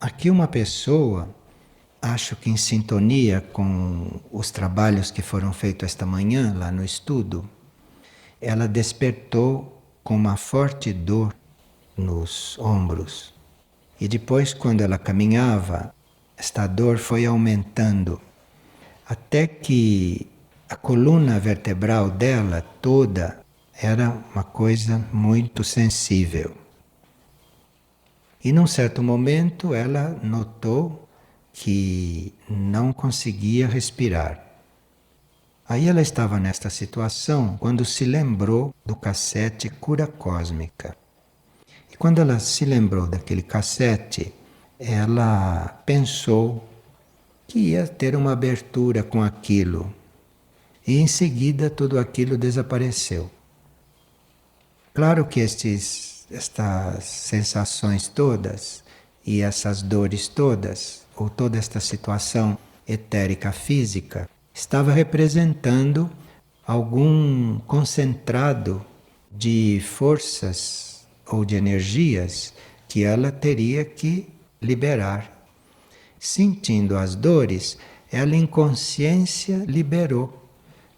Aqui uma pessoa, acho que em sintonia com os trabalhos que foram feitos esta manhã lá no estudo, ela despertou com uma forte dor nos ombros. E depois, quando ela caminhava, esta dor foi aumentando, até que a coluna vertebral dela toda era uma coisa muito sensível. E num certo momento ela notou que não conseguia respirar. Aí ela estava nesta situação quando se lembrou do cassete Cura Cósmica. E quando ela se lembrou daquele cassete, ela pensou que ia ter uma abertura com aquilo. E em seguida tudo aquilo desapareceu. Claro que estas sensações todas e essas dores todas, ou toda esta situação etérica física, estava representando algum concentrado de forças ou de energias que ela teria que liberar. Sentindo as dores, ela em consciência liberou.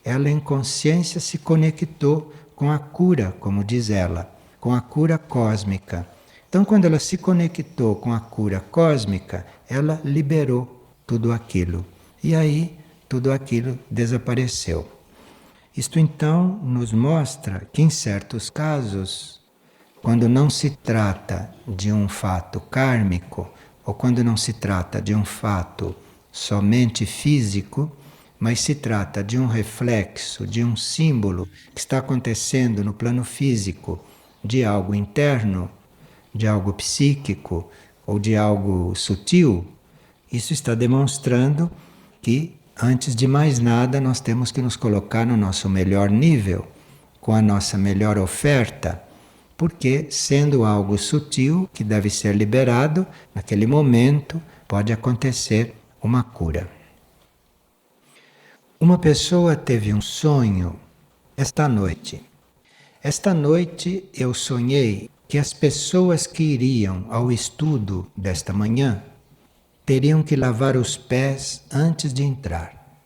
Ela em consciência se conectou com a cura, como diz ela, com a cura cósmica. Então, quando ela se conectou com a cura cósmica, ela liberou tudo aquilo. E aí, tudo aquilo desapareceu. Isto então nos mostra que em certos casos, quando não se trata de um fato kármico, ou quando não se trata de um fato somente físico, mas se trata de um reflexo, de um símbolo que está acontecendo no plano físico, de algo interno, de algo psíquico ou de algo sutil, isso está demonstrando que, antes de mais nada, nós temos que nos colocar no nosso melhor nível, com a nossa melhor oferta, porque, sendo algo sutil que deve ser liberado, naquele momento pode acontecer uma cura. Uma pessoa teve um sonho esta noite. Esta noite eu sonhei que as pessoas que iriam ao estudo desta manhã teriam que lavar os pés antes de entrar.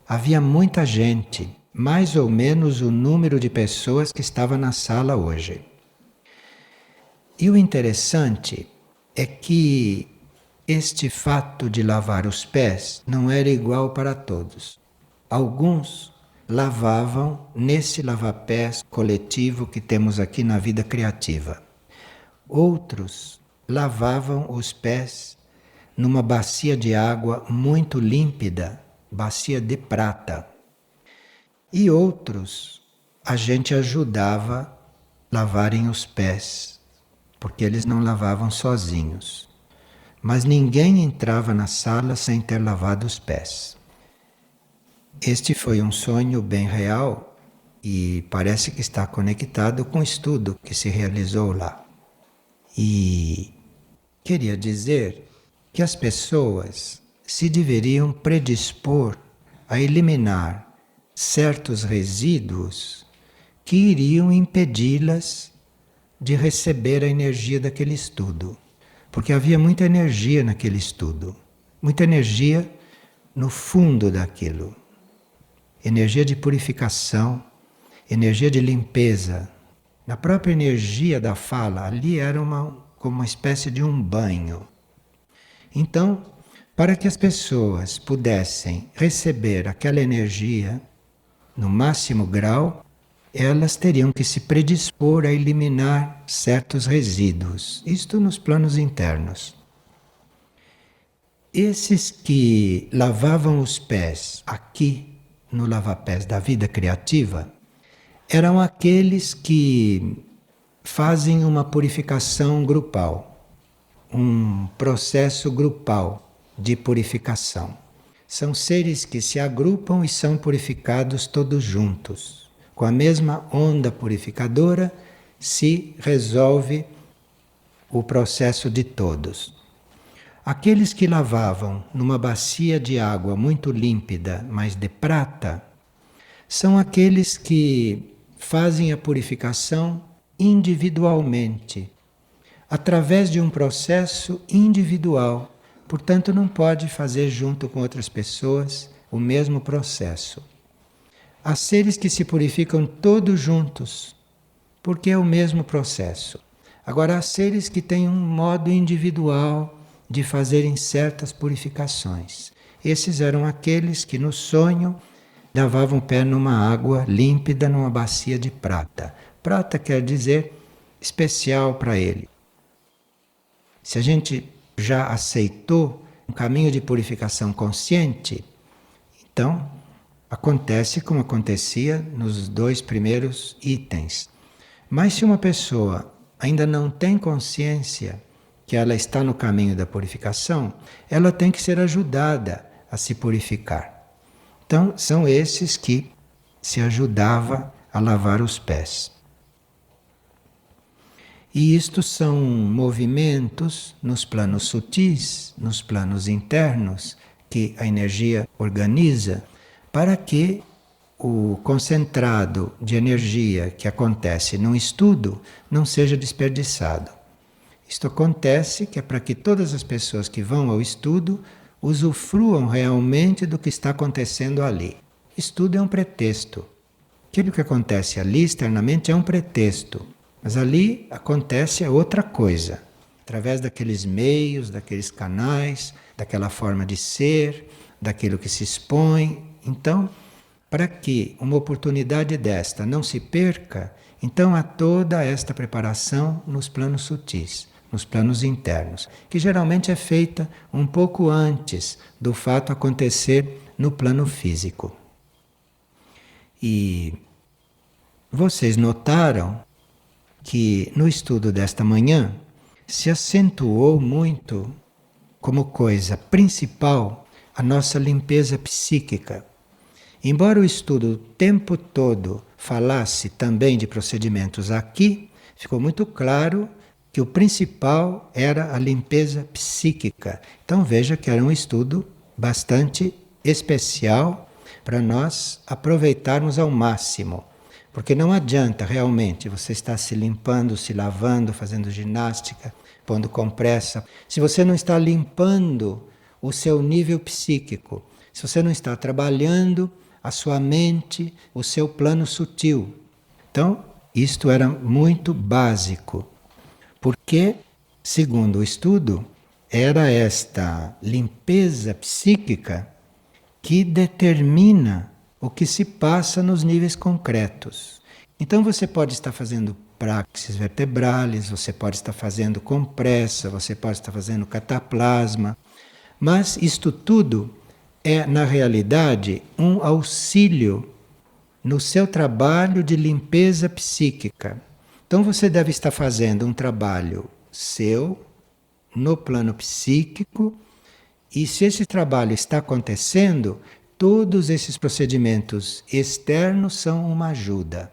Havia muita gente, mais ou menos o número de pessoas que estava na sala hoje. E o interessante é que este fato de lavar os pés não era igual para todos. Alguns lavavam nesse lava-pés coletivo que temos aqui na vida criativa. Outros lavavam os pés numa bacia de água muito límpida, bacia de prata. E outros a gente ajudava a lavarem os pés, porque eles não lavavam sozinhos. Mas ninguém entrava na sala sem ter lavado os pés. Este foi um sonho bem real e parece que está conectado com o estudo que se realizou lá. E queria dizer que as pessoas se deveriam predispor a eliminar certos resíduos que iriam impedi-las de receber a energia daquele estudo. Porque havia muita energia naquele estudo, muita energia no fundo daquilo. Energia de purificação, energia de limpeza. Na própria energia da fala, ali era como uma espécie de um banho. Então, para que as pessoas pudessem receber aquela energia no máximo grau, elas teriam que se predispor a eliminar certos resíduos, isto nos planos internos. Esses que lavavam os pés aqui no lava-pés da vida criativa eram aqueles que fazem uma purificação grupal, um processo grupal de purificação. São seres que se agrupam e são purificados todos juntos. Com a mesma onda purificadora se resolve o processo de todos. Aqueles que lavavam numa bacia de água muito límpida, mas de prata, são aqueles que fazem a purificação individualmente, através de um processo individual. Portanto, não pode fazer junto com outras pessoas o mesmo processo. Há seres que se purificam todos juntos, porque é o mesmo processo. Agora, há seres que têm um modo individual de fazerem certas purificações. Esses eram aqueles que no sonho lavavam o pé numa água límpida, numa bacia de prata. Prata quer dizer especial para ele. Se a gente já aceitou um caminho de purificação consciente, então acontece como acontecia nos 2 primeiros itens. Mas se uma pessoa ainda não tem consciência que ela está no caminho da purificação, ela tem que ser ajudada a se purificar. Então, são esses que se ajudava a lavar os pés. E isto são movimentos nos planos sutis, nos planos internos, que a energia organiza para que o concentrado de energia que acontece num estudo não seja desperdiçado. Isto acontece que é para que todas as pessoas que vão ao estudo usufruam realmente do que está acontecendo ali. Estudo é um pretexto. Aquilo que acontece ali externamente é um pretexto, mas ali acontece outra coisa. Através daqueles meios, daqueles canais, daquela forma de ser, daquilo que se expõe. Então, para que uma oportunidade desta não se perca, então há toda esta preparação nos planos sutis, nos planos internos, que geralmente é feita um pouco antes do fato acontecer no plano físico. E vocês notaram que no estudo desta manhã se acentuou muito como coisa principal a nossa limpeza psíquica. Embora o estudo o tempo todo falasse também de procedimentos aqui, ficou muito claro que o principal era a limpeza psíquica. Então veja que era um estudo bastante especial para nós aproveitarmos ao máximo. Porque não adianta realmente você estar se limpando, se lavando, fazendo ginástica, pondo compressa. Se você não está limpando o seu nível psíquico, se você não está trabalhando a sua mente, o seu plano sutil. Então, isto era muito básico. Porque, segundo o estudo, era esta limpeza psíquica que determina o que se passa nos níveis concretos. Então você pode estar fazendo praxis vertebrales, você pode estar fazendo compressa, você pode estar fazendo cataplasma, mas isto tudo é, na realidade, um auxílio no seu trabalho de limpeza psíquica. Então você deve estar fazendo um trabalho seu, no plano psíquico, e se esse trabalho está acontecendo, todos esses procedimentos externos são uma ajuda.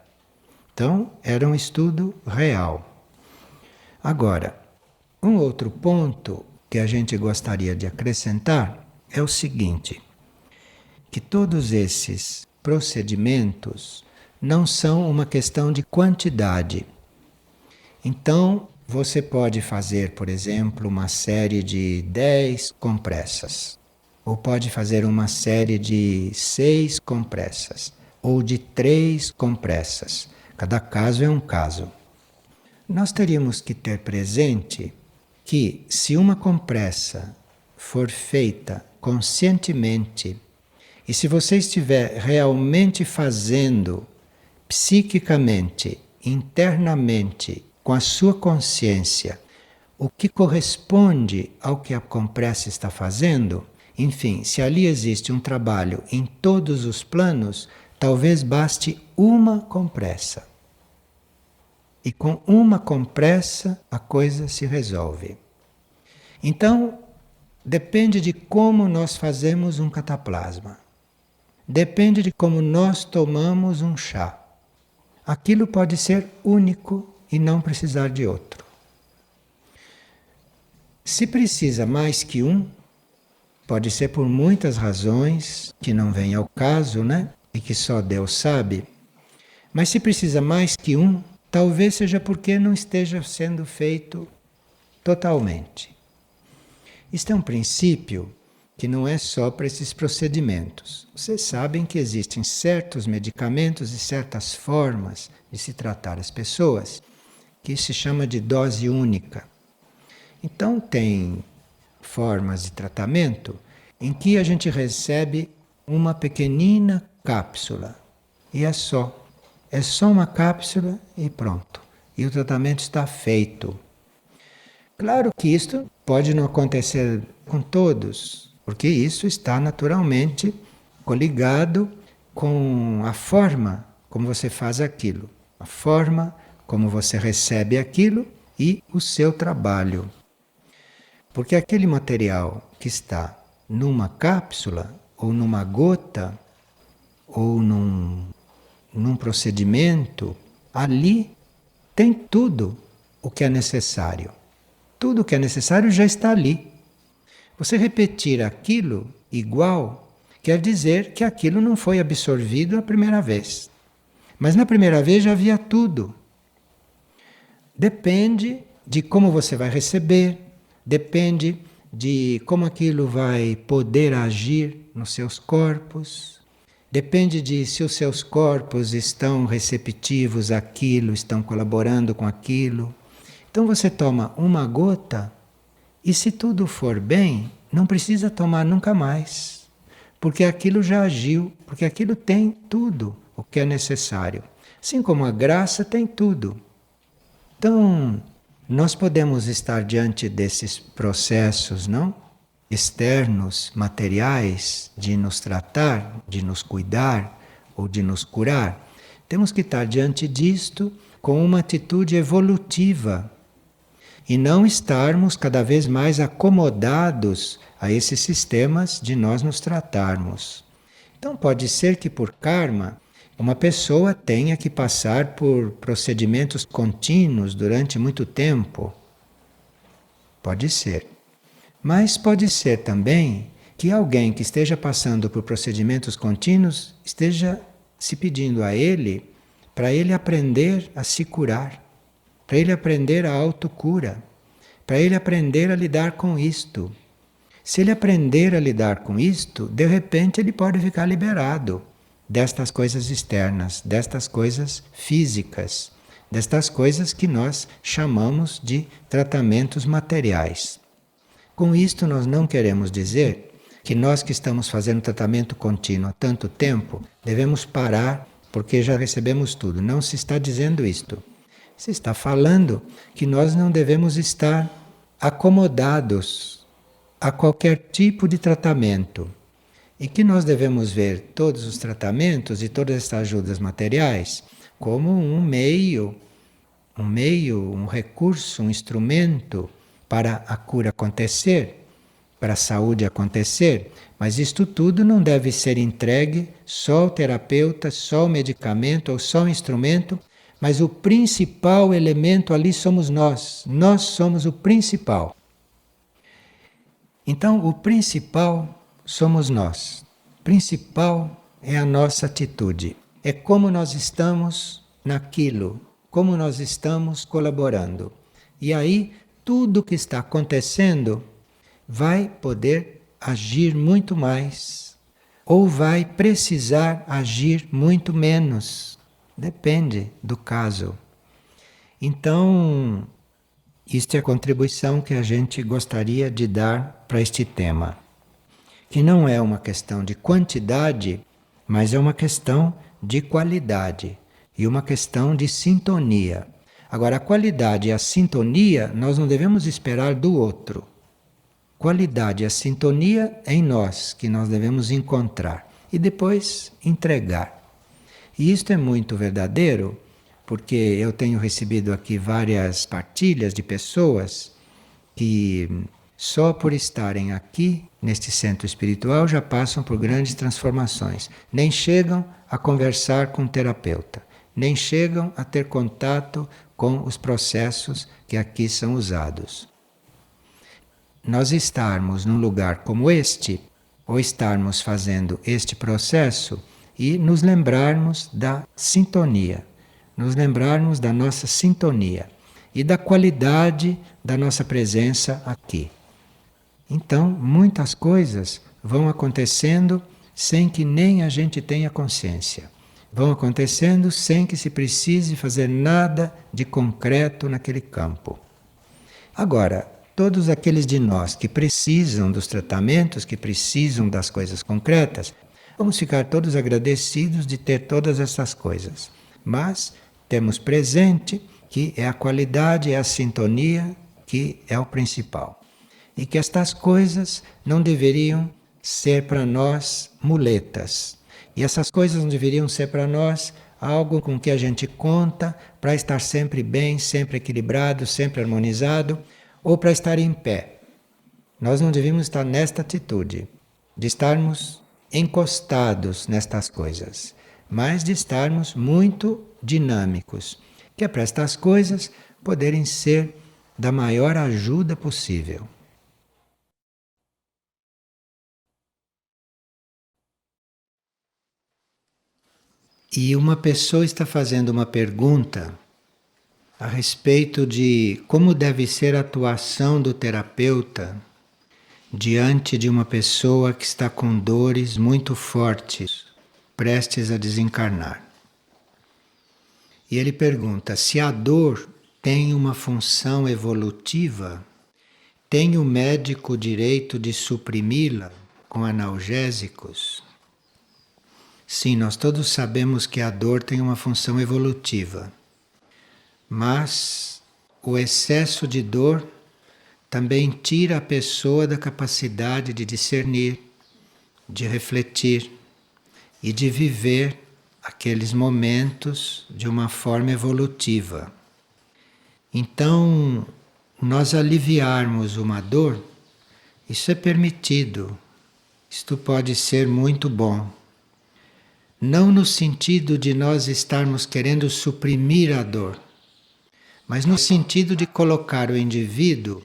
Então, era um estudo real. Agora, um outro ponto que a gente gostaria de acrescentar é o seguinte, que todos esses procedimentos não são uma questão de quantidade. Então, você pode fazer, por exemplo, uma série de 10 compressas, ou pode fazer uma série de 6 compressas, ou de 3 compressas. Cada caso é um caso. Nós teríamos que ter presente que, se uma compressa for feita conscientemente, e se você estiver realmente fazendo psiquicamente, internamente, com a sua consciência, o que corresponde ao que a compressa está fazendo, enfim, se ali existe um trabalho em todos os planos, talvez baste uma compressa. E com uma compressa a coisa se resolve. Então, depende de como nós fazemos um cataplasma. Depende de como nós tomamos um chá. Aquilo pode ser único e não precisar de outro. Se precisa mais que um, pode ser por muitas razões que não vêm ao caso, né? E que só Deus sabe. Mas se precisa mais que um, talvez seja porque não esteja sendo feito totalmente. Isto é um princípio que não é só para esses procedimentos. Vocês sabem que existem certos medicamentos e certas formas de se tratar as pessoas que se chama de dose única. Então tem formas de tratamento em que a gente recebe uma pequenina cápsula e é só. É só uma cápsula e pronto. E o tratamento está feito. Claro que isto pode não acontecer com todos, porque isso está naturalmente coligado com a forma como você faz aquilo, a forma como você recebe aquilo e o seu trabalho. Porque aquele material que está numa cápsula, ou numa gota, ou num procedimento, ali tem tudo o que é necessário. Tudo o que é necessário já está ali. Você repetir aquilo igual quer dizer que aquilo não foi absorvido a primeira vez. Mas na primeira vez já havia tudo. Depende de como você vai receber, depende de como aquilo vai poder agir nos seus corpos, depende de se os seus corpos estão receptivos àquilo, estão colaborando com aquilo. Então você toma uma gota e se tudo for bem, não precisa tomar nunca mais, porque aquilo já agiu, porque aquilo tem tudo o que é necessário. Assim como a graça tem tudo. Então, nós podemos estar diante desses processos, não? Externos, materiais, de nos tratar, de nos cuidar ou de nos curar. Temos que estar diante disto com uma atitude evolutiva e não estarmos cada vez mais acomodados a esses sistemas de nós nos tratarmos. Então pode ser que por karma uma pessoa tenha que passar por procedimentos contínuos durante muito tempo. Pode ser. Mas pode ser também que alguém que esteja passando por procedimentos contínuos esteja se pedindo a ele para ele aprender a se curar, para ele aprender a autocura, para ele aprender a lidar com isto. Se ele aprender a lidar com isto, de repente ele pode ficar liberado destas coisas externas, destas coisas físicas, destas coisas que nós chamamos de tratamentos materiais. Com isto nós não queremos dizer que nós que estamos fazendo tratamento contínuo há tanto tempo, devemos parar porque já recebemos tudo. Não se está dizendo isto. Se está falando que nós não devemos estar acomodados a qualquer tipo de tratamento e que nós devemos ver todos os tratamentos e todas estas ajudas materiais como um meio, um recurso, um instrumento para a cura acontecer, para a saúde acontecer, mas isto tudo não deve ser entregue só ao terapeuta, só ao medicamento ou só ao instrumento, mas o principal elemento ali somos nós. Nós somos o principal. Então, o principal somos nós. O principal é a nossa atitude. É como nós estamos naquilo, como nós estamos colaborando. E aí, tudo que está acontecendo vai poder agir muito mais, ou vai precisar agir muito menos. Depende do caso. Então, isto é a contribuição que a gente gostaria de dar para este tema. Que não é uma questão de quantidade, mas é uma questão de qualidade e uma questão de sintonia. Agora, a qualidade e a sintonia nós não devemos esperar do outro. Qualidade e a sintonia é em nós que nós devemos encontrar e depois entregar. E isto é muito verdadeiro, porque eu tenho recebido aqui várias partilhas de pessoas que só por estarem aqui, neste centro espiritual, já passam por grandes transformações. Nem chegam a conversar com o terapeuta, nem chegam a ter contato com os processos que aqui são usados. Nós estarmos num lugar como este, ou estarmos fazendo este processo, e nos lembrarmos da sintonia, nos lembrarmos da nossa sintonia. e da qualidade da nossa presença aqui. Então, muitas coisas vão acontecendo sem que nem a gente tenha consciência. Vão acontecendo sem que se precise fazer nada de concreto naquele campo. Agora, todos aqueles de nós que precisam dos tratamentos, que precisam das coisas concretas, vamos ficar todos agradecidos de ter todas essas coisas. Mas temos presente que é a qualidade, é a sintonia que é o principal. E que estas coisas não deveriam ser para nós muletas. E essas coisas não deveriam ser para nós algo com que a gente conta para estar sempre bem, sempre equilibrado, sempre harmonizado, ou para estar em pé. Nós não devíamos estar nesta atitude, de estarmos encostados nestas coisas, mas de estarmos muito dinâmicos, que é para estas coisas poderem ser da maior ajuda possível. E uma pessoa está fazendo uma pergunta a respeito de como deve ser a atuação do terapeuta diante de uma pessoa que está com dores muito fortes, prestes a desencarnar. E ele pergunta se a dor tem uma função evolutiva, tem o médico o direito de suprimi-la com analgésicos? Sim, nós todos sabemos que a dor tem uma função evolutiva, mas o excesso de dor também tira a pessoa da capacidade de discernir, de refletir e de viver aqueles momentos de uma forma evolutiva. Então, nós aliviarmos uma dor, isso é permitido, isto pode ser muito bom. Não no sentido de nós estarmos querendo suprimir a dor, mas no sentido de colocar o indivíduo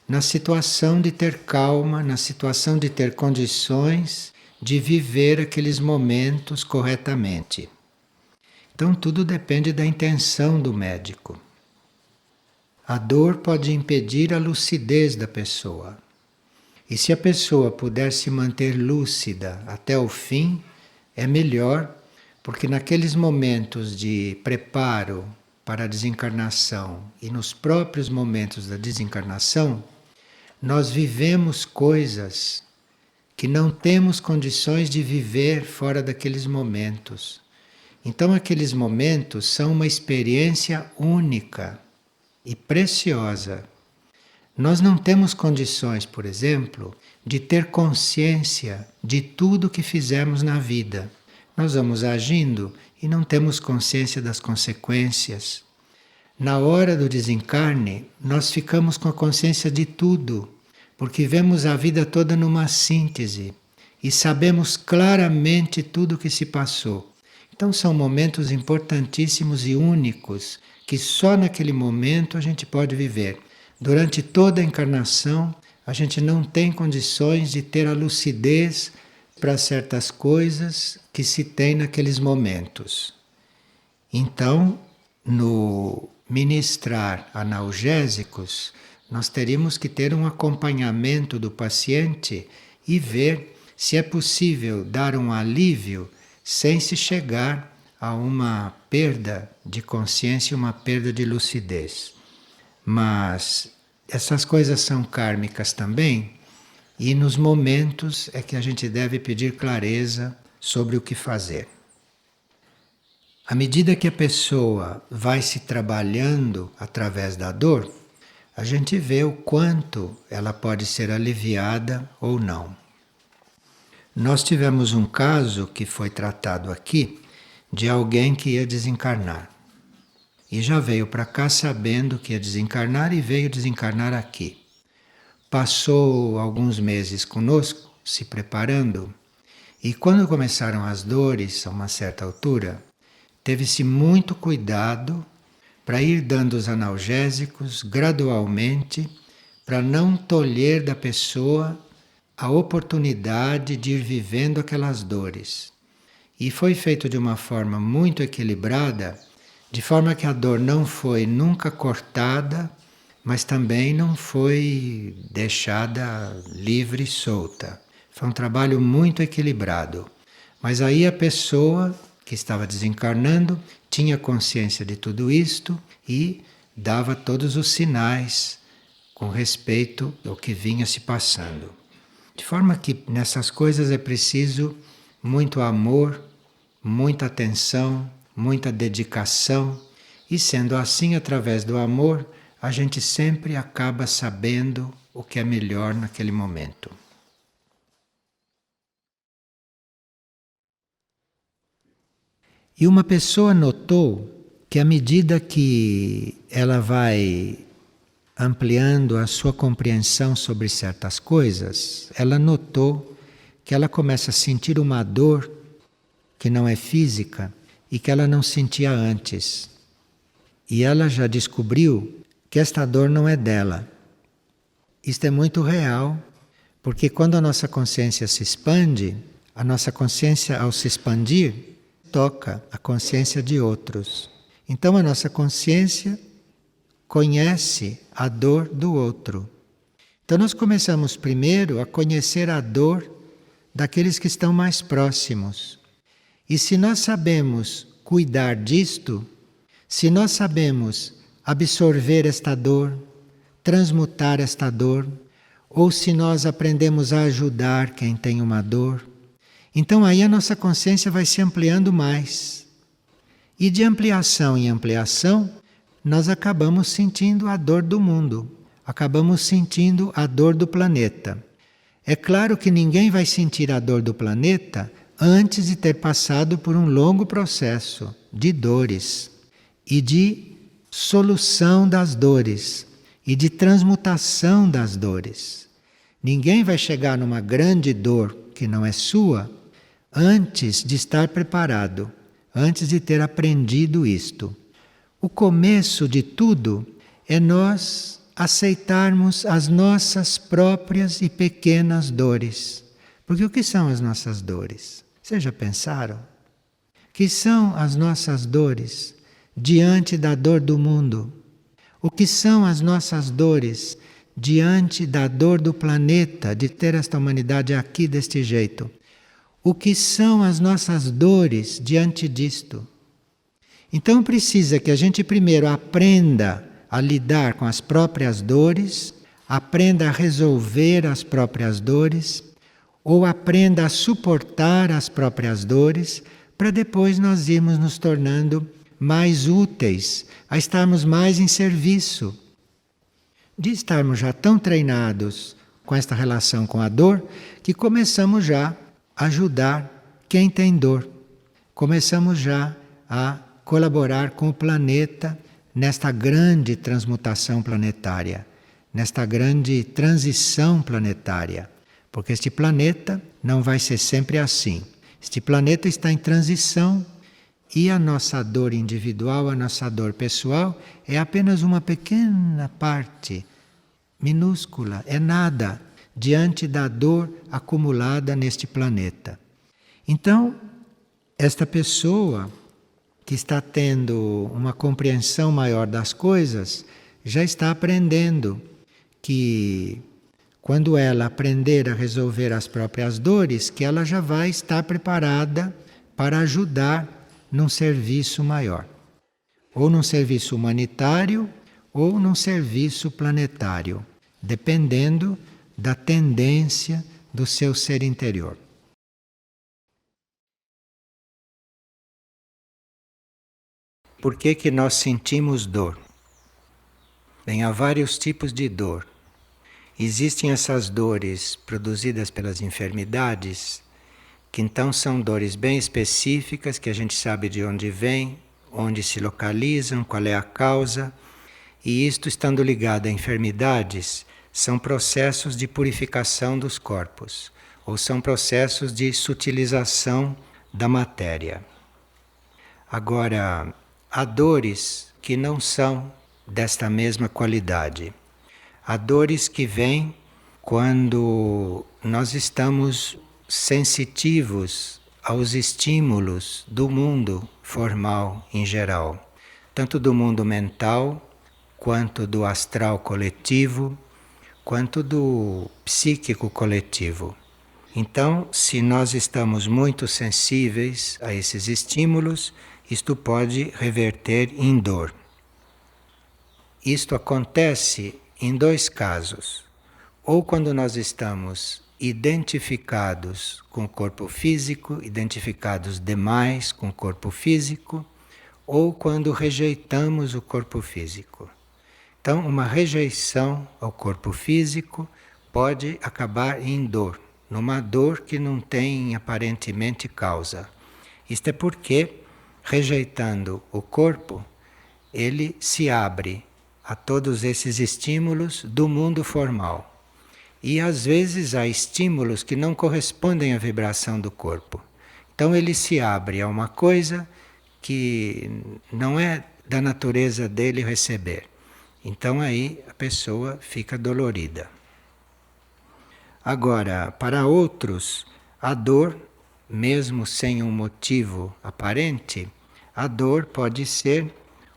na situação de ter calma, na situação de ter condições de viver aqueles momentos corretamente. Então tudo depende da intenção do médico. A dor pode impedir a lucidez da pessoa. E se a pessoa puder se manter lúcida até o fim, é melhor, porque naqueles momentos de preparo para a desencarnação e nos próprios momentos da desencarnação, nós vivemos coisas que não temos condições de viver fora daqueles momentos. Então, aqueles momentos são uma experiência única e preciosa. Nós não temos condições, por exemplo, de ter consciência de tudo que fizemos na vida. Nós vamos agindo e não temos consciência das consequências. Na hora do desencarne, nós ficamos com a consciência de tudo, porque vemos a vida toda numa síntese e sabemos claramente tudo o que se passou. Então são momentos importantíssimos e únicos que só naquele momento a gente pode viver. Durante toda a encarnação, a gente não tem condições de ter a lucidez para certas coisas que se tem naqueles momentos. Então, no ministrar analgésicos, nós teríamos que ter um acompanhamento do paciente e ver se é possível dar um alívio sem se chegar a uma perda de consciência, uma perda de lucidez. Mas essas coisas são kármicas também, e nos momentos é que a gente deve pedir clareza sobre o que fazer. À medida que a pessoa vai se trabalhando através da dor, a gente vê o quanto ela pode ser aliviada ou não. Nós tivemos um caso que foi tratado aqui de alguém que ia desencarnar. E já veio para cá sabendo que ia desencarnar e veio desencarnar aqui. Passou alguns meses conosco, se preparando, e quando começaram as dores a uma certa altura, teve-se muito cuidado para ir dando os analgésicos gradualmente, para não tolher da pessoa a oportunidade de ir vivendo aquelas dores. E foi feito de uma forma muito equilibrada, De forma que a dor não foi nunca cortada, mas também não foi deixada livre e solta. Foi um trabalho muito equilibrado. Mas aí a pessoa que estava desencarnando tinha consciência de tudo isto e dava todos os sinais com respeito ao que vinha se passando. De forma que nessas coisas é preciso muito amor, muita atenção, muita dedicação, e sendo assim, através do amor, a gente sempre acaba sabendo o que é melhor naquele momento. E uma pessoa notou que à medida que ela vai ampliando a sua compreensão sobre certas coisas, ela notou que ela começa a sentir uma dor que não é física e que ela não sentia antes. E ela já descobriu que esta dor não é dela. Isto é muito real, porque quando a nossa consciência se expande, a nossa consciência, ao se expandir, toca a consciência de outros. Então a nossa consciência conhece a dor do outro. Então nós começamos primeiro a conhecer a dor daqueles que estão mais próximos. E se nós sabemos cuidar disto, se nós sabemos absorver esta dor, transmutar esta dor, ou se nós aprendemos a ajudar quem tem uma dor, então aí a nossa consciência vai se ampliando mais. E de ampliação em ampliação, nós acabamos sentindo a dor do mundo, acabamos sentindo a dor do planeta. É claro que ninguém vai sentir a dor do planeta antes de ter passado por um longo processo de dores e de solução das dores e de transmutação das dores. Ninguém vai chegar numa grande dor que não é sua antes de estar preparado, antes de ter aprendido isto. O começo de tudo é nós aceitarmos as nossas próprias e pequenas dores. Porque o que são as nossas dores? Vocês já pensaram? Que são as nossas dores diante da dor do mundo? O que são as nossas dores diante da dor do planeta, de ter esta humanidade aqui deste jeito? O que são as nossas dores diante disto? Então precisa que a gente primeiro aprenda a lidar com as próprias dores, aprenda a resolver as próprias dores, ou aprenda a suportar as próprias dores, para depois nós irmos nos tornando mais úteis, a estarmos mais em serviço. De estarmos já tão treinados com esta relação com a dor, que começamos já a ajudar quem tem dor. Começamos já a colaborar com o planeta nesta grande transmutação planetária, nesta grande transição planetária. Porque este planeta não vai ser sempre assim. Este planeta está em transição e a nossa dor individual, a nossa dor pessoal, é apenas uma pequena parte, minúscula, é nada, diante da dor acumulada neste planeta. Então, esta pessoa que está tendo uma compreensão maior das coisas, já está aprendendo que quando ela aprender a resolver as próprias dores, que ela já vai estar preparada para ajudar num serviço maior. Ou num serviço humanitário, ou num serviço planetário, dependendo da tendência do seu ser interior. Por que que nós sentimos dor? Bem, há vários tipos de dor. Existem essas dores produzidas pelas enfermidades, que então são dores bem específicas, que a gente sabe de onde vêm, onde se localizam, qual é a causa, e isto estando ligado a enfermidades, são processos de purificação dos corpos, ou são processos de sutilização da matéria. Agora, há dores que não são desta mesma qualidade. Há dores que vêm quando nós estamos sensitivos aos estímulos do mundo formal em geral. tanto do mundo mental, quanto do astral coletivo, quanto do psíquico coletivo. Então, se nós estamos muito sensíveis a esses estímulos, isto pode reverter em dor. Isto acontece em dois casos. Ou quando nós estamos identificados com o corpo físico, identificados demais com o corpo físico, ou quando rejeitamos o corpo físico. Então, uma rejeição ao corpo físico pode acabar em dor, numa dor que não tem aparentemente causa. Isto é porque, rejeitando o corpo, ele se abre a todos esses estímulos do mundo formal. E às vezes há estímulos que não correspondem à vibração do corpo. Então ele se abre a uma coisa que não é da natureza dele receber. Então aí a pessoa fica dolorida. Agora, para outros, a dor, mesmo sem um motivo aparente, a dor pode ser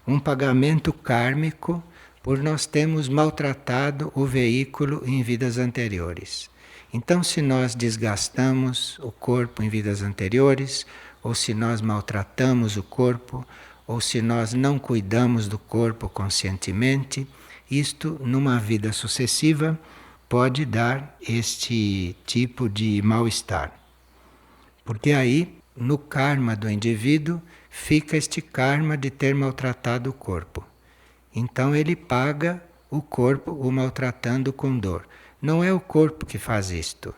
um pagamento kármico por nós termos maltratado o veículo em vidas anteriores. Então, se nós desgastamos o corpo em vidas anteriores, ou se nós maltratamos o corpo, ou se nós não cuidamos do corpo conscientemente, isto, numa vida sucessiva, pode dar este tipo de mal-estar. Porque aí, no karma do indivíduo, fica este karma de ter maltratado o corpo. Então ele paga o corpo o maltratando com dor. Não é o corpo que faz isto,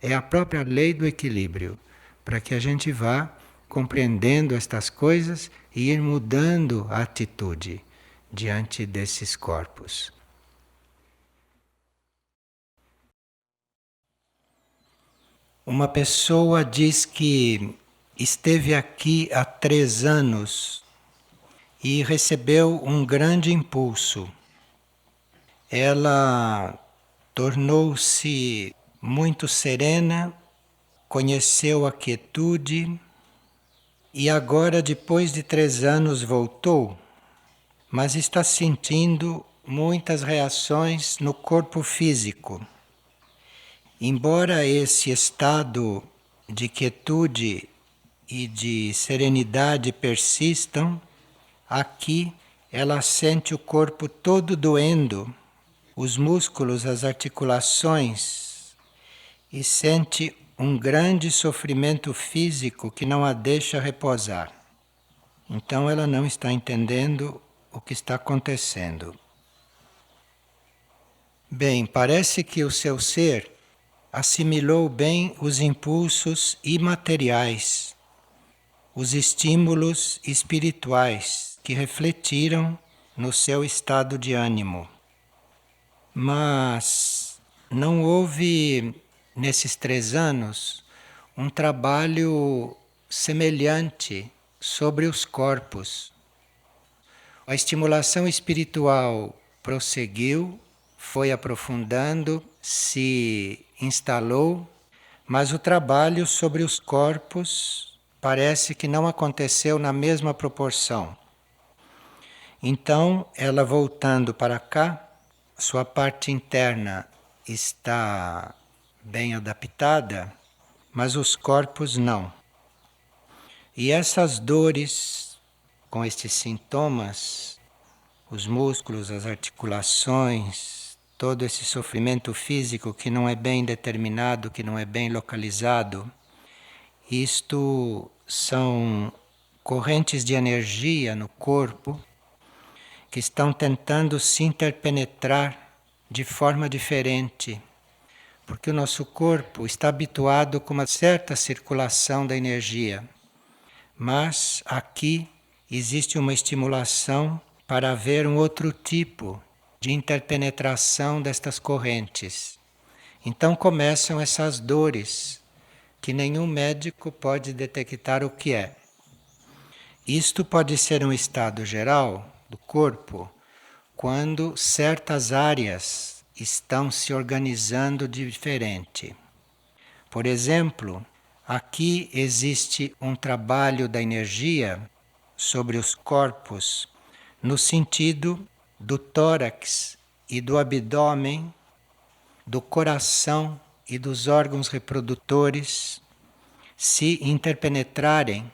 é a própria lei do equilíbrio, para que a gente vá compreendendo estas coisas e ir mudando a atitude diante desses corpos. Uma pessoa diz que esteve aqui há 3 anos e recebeu um grande impulso. Ela tornou-se muito serena, conheceu a quietude e agora, depois de 3 anos, voltou, mas está sentindo muitas reações no corpo físico. Embora esse estado de quietude e de serenidade persistam, aqui ela sente o corpo todo doendo, os músculos, as articulações, e sente um grande sofrimento físico que não a deixa repousar. Então ela não está entendendo o que está acontecendo. Bem, parece que o seu ser assimilou bem os impulsos imateriais, os estímulos espirituais que refletiram no seu estado de ânimo. Mas não houve, nesses 3 anos, um trabalho semelhante sobre os corpos. A estimulação espiritual prosseguiu, foi aprofundando, se instalou, mas o trabalho sobre os corpos parece que não aconteceu na mesma proporção. Então, ela voltando para cá, sua parte interna está bem adaptada, mas os corpos não. E essas dores, com estes sintomas, os músculos, as articulações, todo esse sofrimento físico que não é bem determinado, que não é bem localizado, isto são correntes de energia no corpo que estão tentando se interpenetrar de forma diferente, porque o nosso corpo está habituado com uma certa circulação da energia, mas aqui existe uma estimulação para haver um outro tipo de interpenetração destas correntes. Então começam essas dores que nenhum médico pode detectar o que é. Isto pode ser um estado geral do corpo quando certas áreas estão se organizando diferente. Por exemplo, aqui existe um trabalho da energia sobre os corpos no sentido do tórax e do abdômen, do coração e dos órgãos reprodutores se interpenetrarem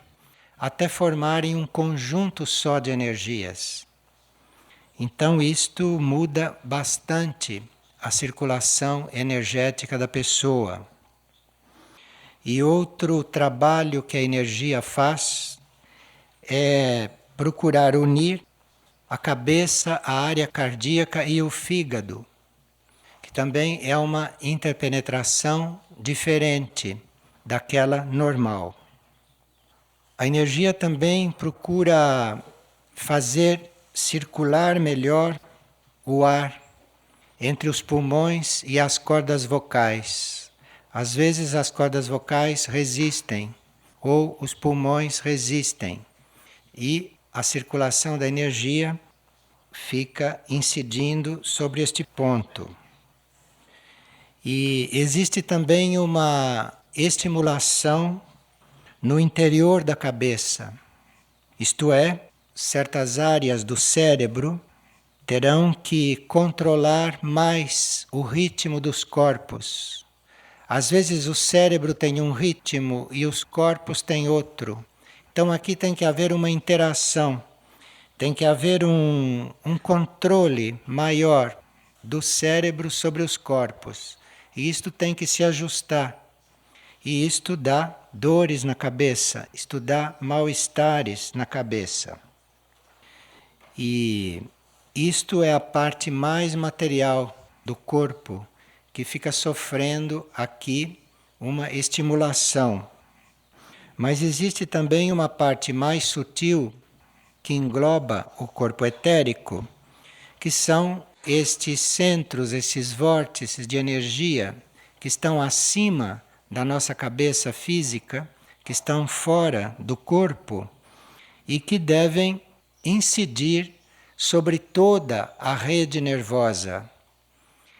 até formarem um conjunto só de energias. Então isto muda bastante a circulação energética da pessoa. E outro trabalho que a energia faz é procurar unir a cabeça, a área cardíaca e o fígado, que também é uma interpenetração diferente daquela normal. A energia também procura fazer circular melhor o ar entre os pulmões e as cordas vocais. Às vezes as cordas vocais resistem ou os pulmões resistem e a circulação da energia fica incidindo sobre este ponto. E existe também uma estimulação no interior da cabeça, isto é, certas áreas do cérebro terão que controlar mais o ritmo dos corpos. Às vezes o cérebro tem um ritmo e os corpos têm outro. Então aqui tem que haver uma interação, tem que haver um controle maior do cérebro sobre os corpos. E isto tem que se ajustar. E isto dá dores na cabeça, isto dá mal-estares na cabeça. E isto é a parte mais material do corpo que fica sofrendo aqui uma estimulação. Mas existe também uma parte mais sutil que engloba o corpo etérico, que são estes centros, esses vórtices de energia que estão acima da nossa cabeça física, que estão fora do corpo e que devem incidir sobre toda a rede nervosa.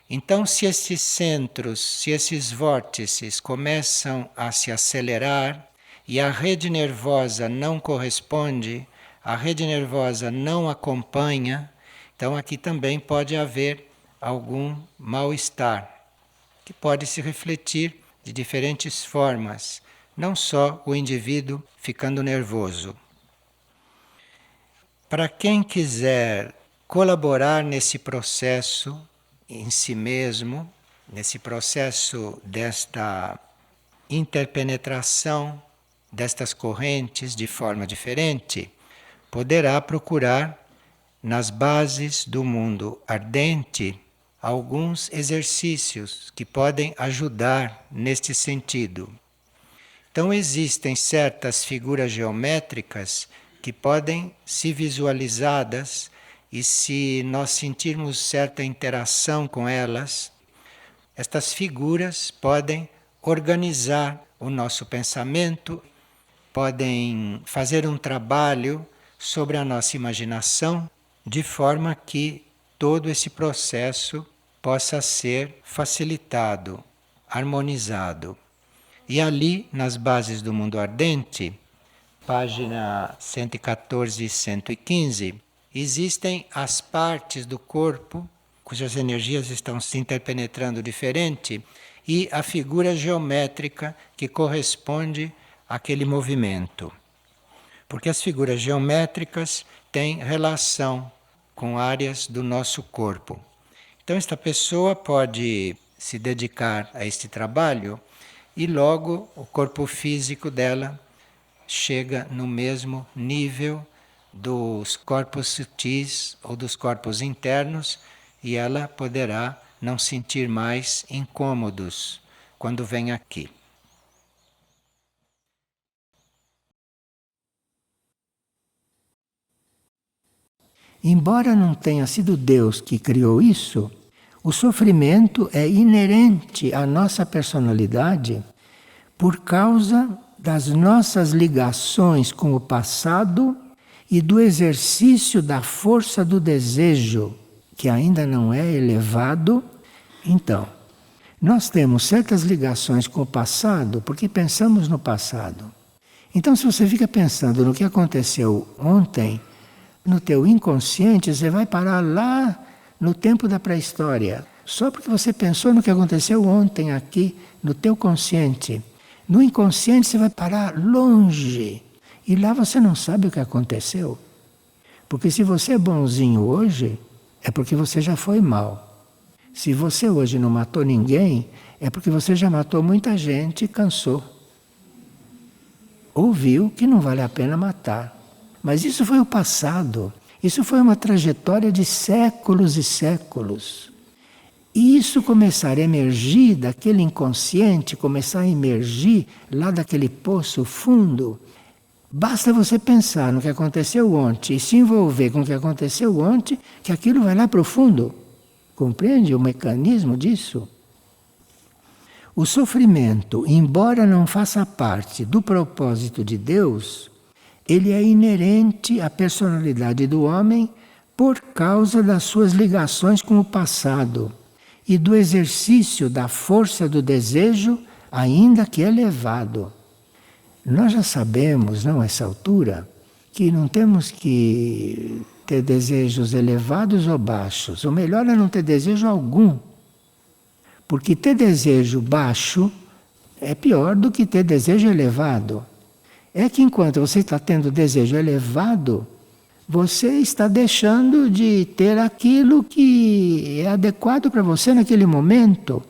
Então, se esses centros, se esses vórtices começam a se acelerar e a rede nervosa não corresponde, a rede nervosa não acompanha, então aqui também pode haver algum mal-estar, que pode se refletir de diferentes formas, não só o indivíduo ficando nervoso. Para quem quiser colaborar nesse processo em si mesmo, nesse processo desta interpenetração destas correntes de forma diferente, poderá procurar nas bases do mundo ardente alguns exercícios que podem ajudar neste sentido. Então existem certas figuras geométricas que podem ser visualizadas e se nós sentirmos certa interação com elas, estas figuras podem organizar o nosso pensamento, podem fazer um trabalho sobre a nossa imaginação, de forma que todo esse processo possa ser facilitado, harmonizado. E ali, nas bases do mundo ardente, página 114 e 115, existem as partes do corpo cujas energias estão se interpenetrando diferente e a figura geométrica que corresponde àquele movimento. Porque as figuras geométricas têm relação com áreas do nosso corpo. Então esta pessoa pode se dedicar a este trabalho e logo o corpo físico dela chega no mesmo nível dos corpos sutis ou dos corpos internos e ela poderá não sentir mais incômodos quando vem aqui. Embora não tenha sido Deus que criou isso, o sofrimento é inerente à nossa personalidade por causa das nossas ligações com o passado e do exercício da força do desejo, que ainda não é elevado. Então, nós temos certas ligações com o passado porque pensamos no passado. Então, se você fica pensando no que aconteceu ontem, No teu inconsciente, você vai parar lá no tempo da pré-história. Só porque você pensou no que aconteceu ontem aqui, no teu consciente. No inconsciente você vai parar longe. E lá você não sabe o que aconteceu. Porque se você é bonzinho hoje, é porque você já foi mal. Se você hoje não matou ninguém, é porque você já matou muita gente e cansou. Ou viu que não vale a pena matar. Mas isso foi o passado. Isso foi uma trajetória de séculos e séculos. E isso começar a emergir daquele inconsciente, começar a emergir lá daquele poço fundo, basta você pensar no que aconteceu ontem e se envolver com o que aconteceu ontem, que aquilo vai lá para o fundo. Compreende o mecanismo disso? O sofrimento, embora não faça parte do propósito de Deus, ele é inerente à personalidade do homem por causa das suas ligações com o passado e do exercício da força do desejo, ainda que elevado. Nós já sabemos, não, a essa altura, que não temos que ter desejos elevados ou baixos. O melhor é não ter desejo algum. Porque ter desejo baixo é pior do que ter desejo elevado. É que enquanto você está tendo desejo elevado, você está deixando de ter aquilo que é adequado para você naquele momento,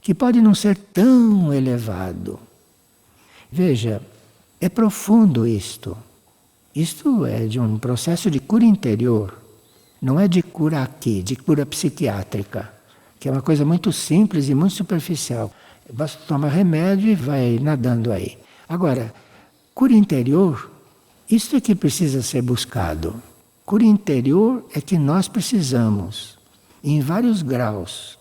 que pode não ser tão elevado. Veja, é profundo isto. Isto é de um processo de cura interior. Não é de cura aqui, de cura psiquiátrica, que é uma coisa muito simples e muito superficial. Basta tomar remédio e vai nadando aí. Agora, cura interior, isto é que precisa ser buscado. Cura interior é que nós precisamos, em vários graus.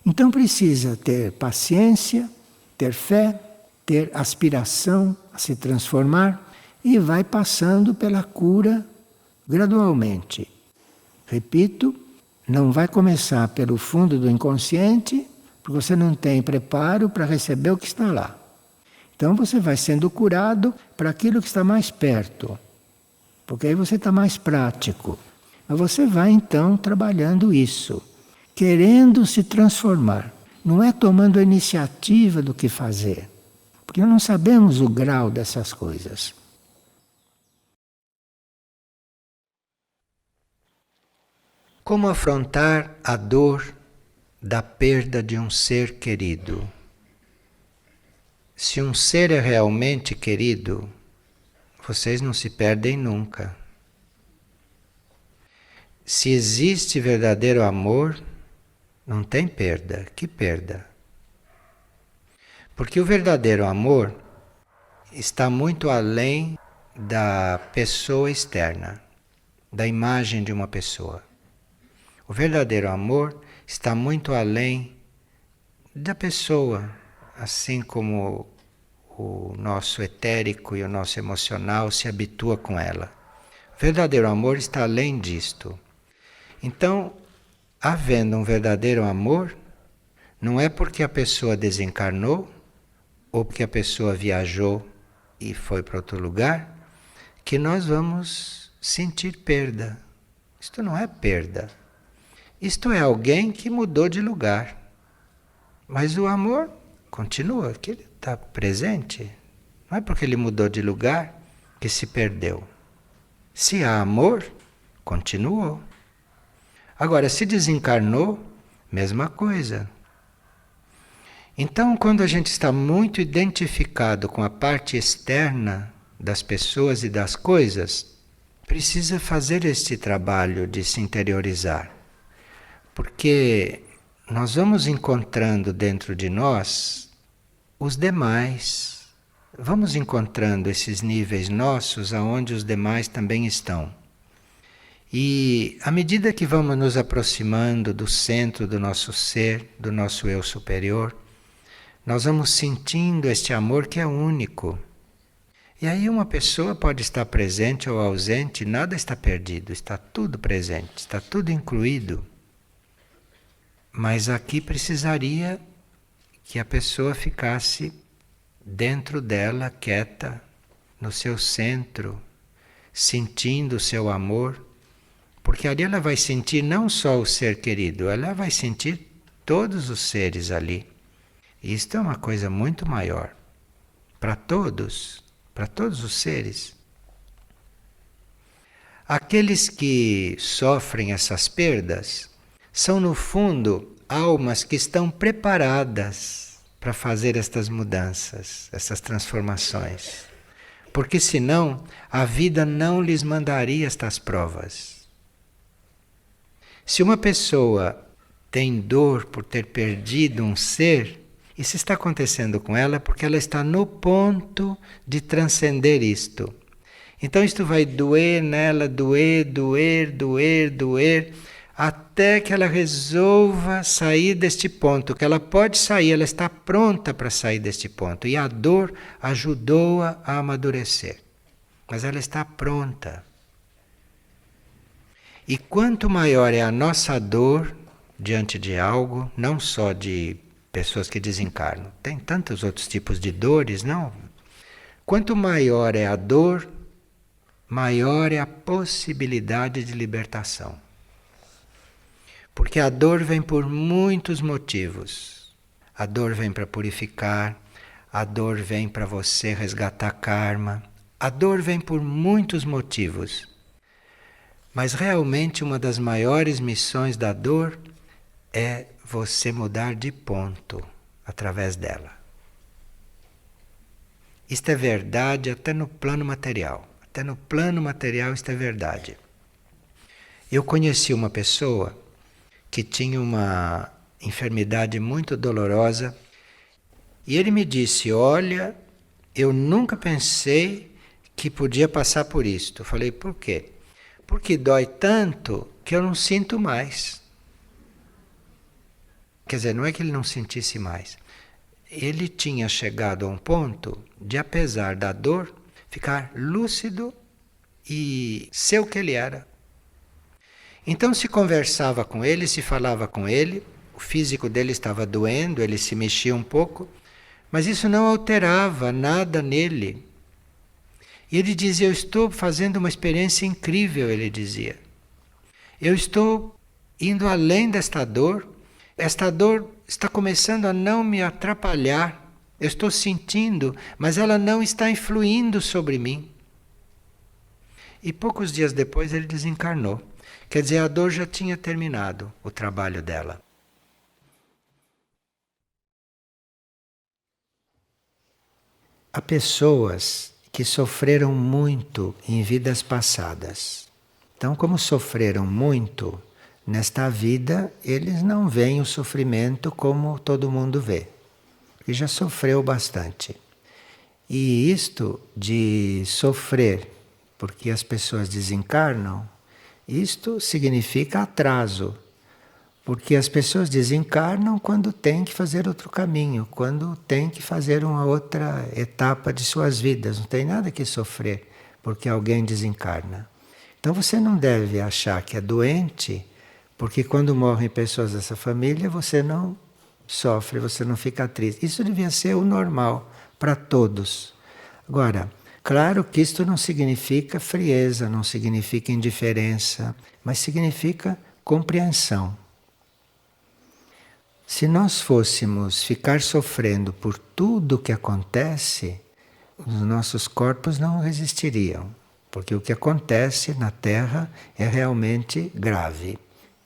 Então precisa ter paciência, ter fé, ter aspiração a se transformar e vai passando pela cura gradualmente. Repito, não vai começar pelo fundo do inconsciente, porque você não tem preparo para receber o que está lá. Então você vai sendo curado para aquilo que está mais perto, porque aí você está mais prático. Mas você vai então trabalhando isso, querendo se transformar. Não é tomando a iniciativa do que fazer, porque nós não sabemos o grau dessas coisas. Como afrontar a dor da perda de um ser querido? Se um ser é realmente querido, vocês não se perdem nunca. Se existe verdadeiro amor, não tem perda. Que perda? Porque o verdadeiro amor está muito além da pessoa externa, da imagem de uma pessoa. O verdadeiro amor está muito além da pessoa, assim como o nosso etérico e o nosso emocional se habitua com ela. O verdadeiro amor está além disto. Então, havendo um verdadeiro amor, não é porque a pessoa desencarnou ou porque a pessoa viajou e foi para outro lugar que nós vamos sentir perda. Isto não é perda. Isto é alguém que mudou de lugar. Mas o amor continua, que ele está presente. Não é porque ele mudou de lugar que se perdeu. Se há amor, continuou. Agora, se desencarnou, mesma coisa. Então, quando a gente está muito identificado com a parte externa das pessoas e das coisas, precisa fazer este trabalho de se interiorizar. Porque nós vamos encontrando dentro de nós os demais. Vamos encontrando esses níveis nossos aonde os demais também estão. E à medida que vamos nos aproximando do centro do nosso ser, do nosso eu superior, nós vamos sentindo este amor que é único. E aí uma pessoa pode estar presente ou ausente, nada está perdido, está tudo presente, está tudo incluído. Mas aqui precisaria que a pessoa ficasse dentro dela, quieta, no seu centro, sentindo o seu amor, porque ali ela vai sentir não só o ser querido, ela vai sentir todos os seres ali. E isto é uma coisa muito maior para todos os seres. Aqueles que sofrem essas perdas são, no fundo, almas que estão preparadas para fazer estas mudanças, essas transformações. Porque senão a vida não lhes mandaria estas provas. Se uma pessoa tem dor por ter perdido um ser, isso está acontecendo com ela porque ela está no ponto de transcender isto. Então isto vai doer nela, doer, até que ela resolva sair deste ponto, que ela pode sair, ela está pronta para sair deste ponto. E a dor ajudou-a a amadurecer. Mas ela está pronta. E quanto maior é a nossa dor diante de algo, não só de pessoas que desencarnam, tem tantos outros tipos de dores, não? Quanto maior é a dor, maior é a possibilidade de libertação. Porque a dor vem por muitos motivos. A dor vem para purificar, a dor vem para você resgatar karma, a dor vem por muitos motivos. Mas realmente uma das maiores missões da dor é você mudar de ponto através dela. Isto é verdade até no plano material. Até no plano material isto é verdade. Eu conheci uma pessoa que tinha uma enfermidade muito dolorosa e ele me disse: olha, eu nunca pensei que podia passar por isto. Eu falei: por quê? Porque dói tanto que eu não sinto mais. Quer dizer, não é que ele não sentisse mais. Ele tinha chegado a um ponto de, apesar da dor, ficar lúcido e ser o que ele era. Então se conversava com ele, se falava com ele, o físico dele estava doendo, ele se mexia um pouco, mas isso não alterava nada nele. E ele dizia: eu estou fazendo uma experiência incrível, ele dizia. Eu estou indo além desta dor, esta dor está começando a não me atrapalhar. Eu estou sentindo, mas ela não está influindo sobre mim. E poucos dias depois ele desencarnou. Quer dizer, a dor já tinha terminado o trabalho dela. Há pessoas que sofreram muito em vidas passadas. Então, como sofreram muito, nesta vida eles não veem o sofrimento como todo mundo vê. Porque já sofreu bastante. E isto de sofrer porque as pessoas desencarnam, isto significa atraso. Porque as pessoas desencarnam quando têm que fazer outro caminho, quando têm que fazer uma outra etapa de suas vidas. Não tem nada que sofrer porque alguém desencarna. Então você não deve achar que é doente, porque quando morrem pessoas dessa família você não sofre, você não fica triste. Isso devia ser o normal para todos. Agora, claro que isto não significa frieza, não significa indiferença, mas significa compreensão. Se nós fôssemos ficar sofrendo por tudo o que acontece, os nossos corpos não resistiriam, porque o que acontece na Terra é realmente grave,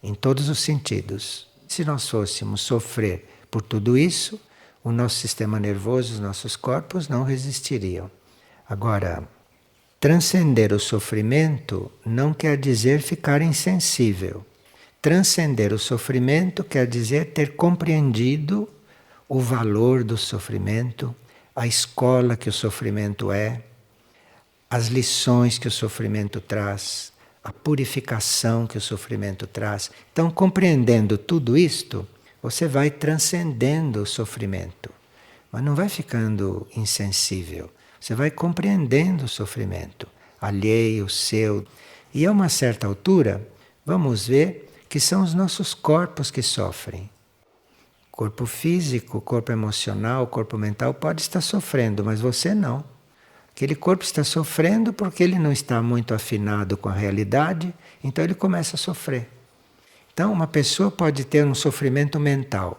em todos os sentidos. Se nós fôssemos sofrer por tudo isso, o nosso sistema nervoso, os nossos corpos não resistiriam. Agora, transcender o sofrimento não quer dizer ficar insensível. Transcender o sofrimento quer dizer ter compreendido o valor do sofrimento, a escola que o sofrimento é, as lições que o sofrimento traz, a purificação que o sofrimento traz. Então, compreendendo tudo isto, você vai transcendendo o sofrimento, mas não vai ficando insensível. Você vai compreendendo o sofrimento, alheio, seu. E a uma certa altura, vamos ver que são os nossos corpos que sofrem. Corpo físico, corpo emocional, corpo mental pode estar sofrendo, mas você não. Aquele corpo está sofrendo porque ele não está muito afinado com a realidade, então ele começa a sofrer. Então, uma pessoa pode ter um sofrimento mental.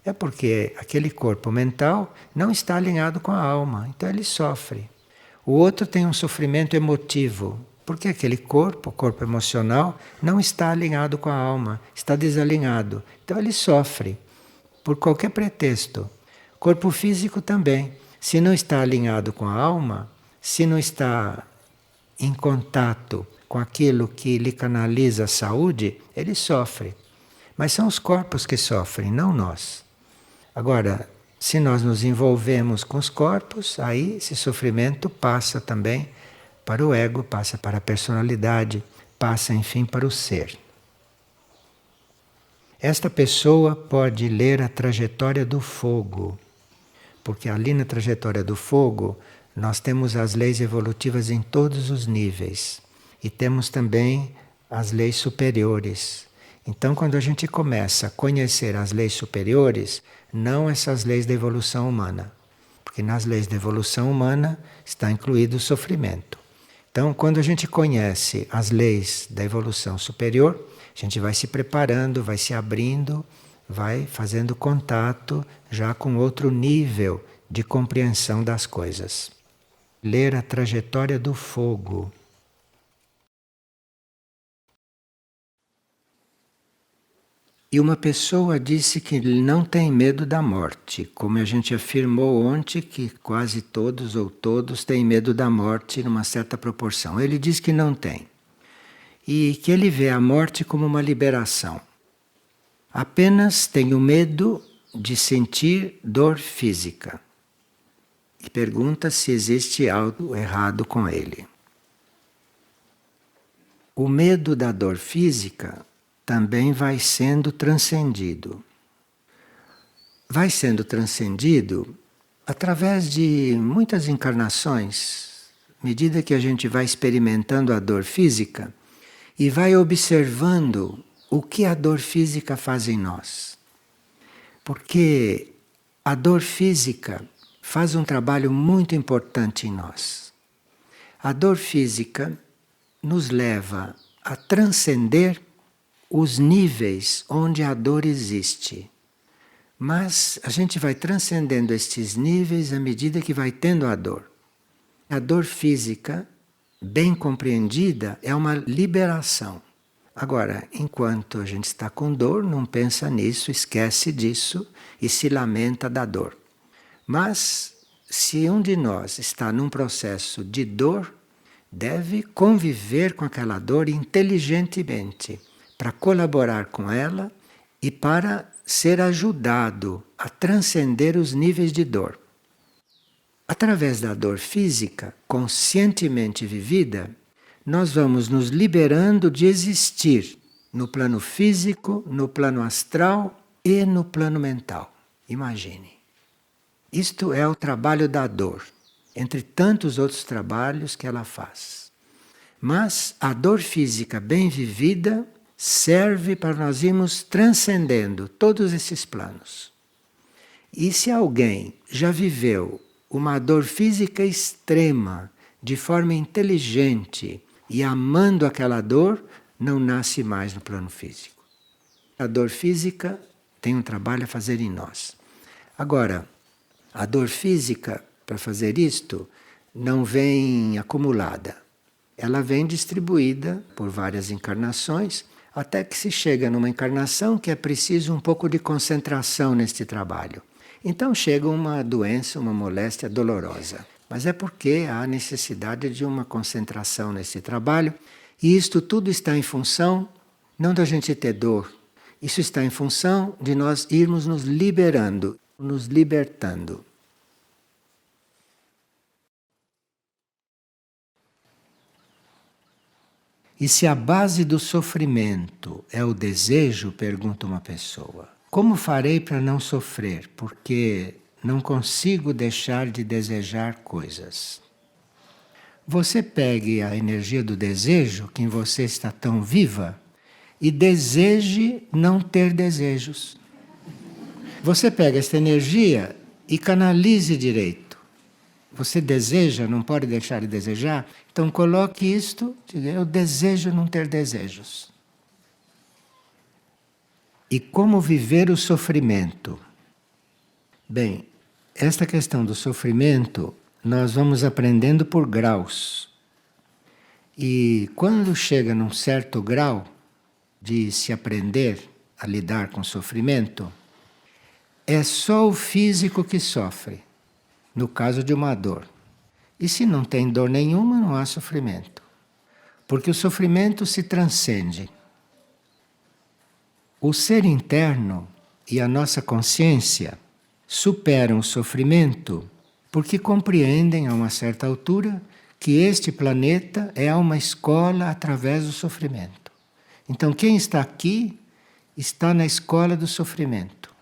É porque aquele corpo mental não está alinhado com a alma, então ele sofre. O outro tem um sofrimento emotivo, porque aquele corpo, o corpo emocional, não está alinhado com a alma, está desalinhado. Então ele sofre, por qualquer pretexto. Corpo físico também. Se não está alinhado com a alma, se não está em contato com aquilo que lhe canaliza a saúde, ele sofre. Mas são os corpos que sofrem, não nós. Agora, se nós nos envolvemos com os corpos, aí esse sofrimento passa também para o ego, passa para a personalidade, passa, enfim, para o ser. Esta pessoa pode ler a trajetória do fogo, porque ali na trajetória do fogo nós temos as leis evolutivas em todos os níveis e temos também as leis superiores. Então, quando a gente começa a conhecer as leis superiores, não essas leis da evolução humana, porque nas leis da evolução humana está incluído o sofrimento. Então, quando a gente conhece as leis da evolução superior, a gente vai se preparando, vai se abrindo, vai fazendo contato já com outro nível de compreensão das coisas. Ler a trajetória do fogo. E uma pessoa disse que não tem medo da morte, como a gente afirmou ontem que quase todos ou todos têm medo da morte numa certa proporção. Ele diz que não tem. E que ele vê a morte como uma liberação. Apenas tem o medo de sentir dor física. E pergunta se existe algo errado com ele. O medo da dor física também vai sendo transcendido. Vai sendo transcendido através de muitas encarnações, à medida que a gente vai experimentando a dor física e vai observando o que a dor física faz em nós. Porque a dor física faz um trabalho muito importante em nós. A dor física nos leva a transcender os níveis onde a dor existe. Mas a gente vai transcendendo estes níveis à medida que vai tendo a dor. A dor física, bem compreendida, é uma liberação. Agora, enquanto a gente está com dor, não pensa nisso, esquece disso e se lamenta da dor. Mas, se um de nós está num processo de dor, deve conviver com aquela dor inteligentemente, para colaborar com ela e para ser ajudado a transcender os níveis de dor. Através da dor física, conscientemente vivida, nós vamos nos liberando de existir no plano físico, no plano astral e no plano mental. Imagine. Isto é o trabalho da dor, entre tantos outros trabalhos que ela faz. Mas a dor física bem vivida serve para nós irmos transcendendo todos esses planos. E se alguém já viveu uma dor física extrema, de forma inteligente e amando aquela dor, não nasce mais no plano físico. A dor física tem um trabalho a fazer em nós. Agora, a dor física, para fazer isto, não vem acumulada. Ela vem distribuída por várias encarnações, até que se chega numa encarnação que é preciso um pouco de concentração neste trabalho. Então chega uma doença, uma moléstia dolorosa. Mas é porque há necessidade de uma concentração nesse trabalho, e isto tudo está em função não da gente ter dor. Isso está em função de nós irmos nos liberando, nos libertando. E se a base do sofrimento é o desejo, pergunta uma pessoa, como farei para não sofrer? Porque não consigo deixar de desejar coisas. Você pegue a energia do desejo, que em você está tão viva, e deseje não ter desejos. Você pega esta energia e canalize direito. Você deseja, não pode deixar de desejar? Então coloque isto, diga, eu desejo não ter desejos. E como viver o sofrimento? Bem, esta questão do sofrimento nós vamos aprendendo por graus. E quando chega num certo grau de se aprender a lidar com o sofrimento, é só o físico que sofre, no caso de uma dor. E se não tem dor nenhuma, não há sofrimento. Porque o sofrimento se transcende. O ser interno e a nossa consciência superam o sofrimento porque compreendem a uma certa altura que este planeta é uma escola através do sofrimento. Então quem está aqui está na escola do sofrimento.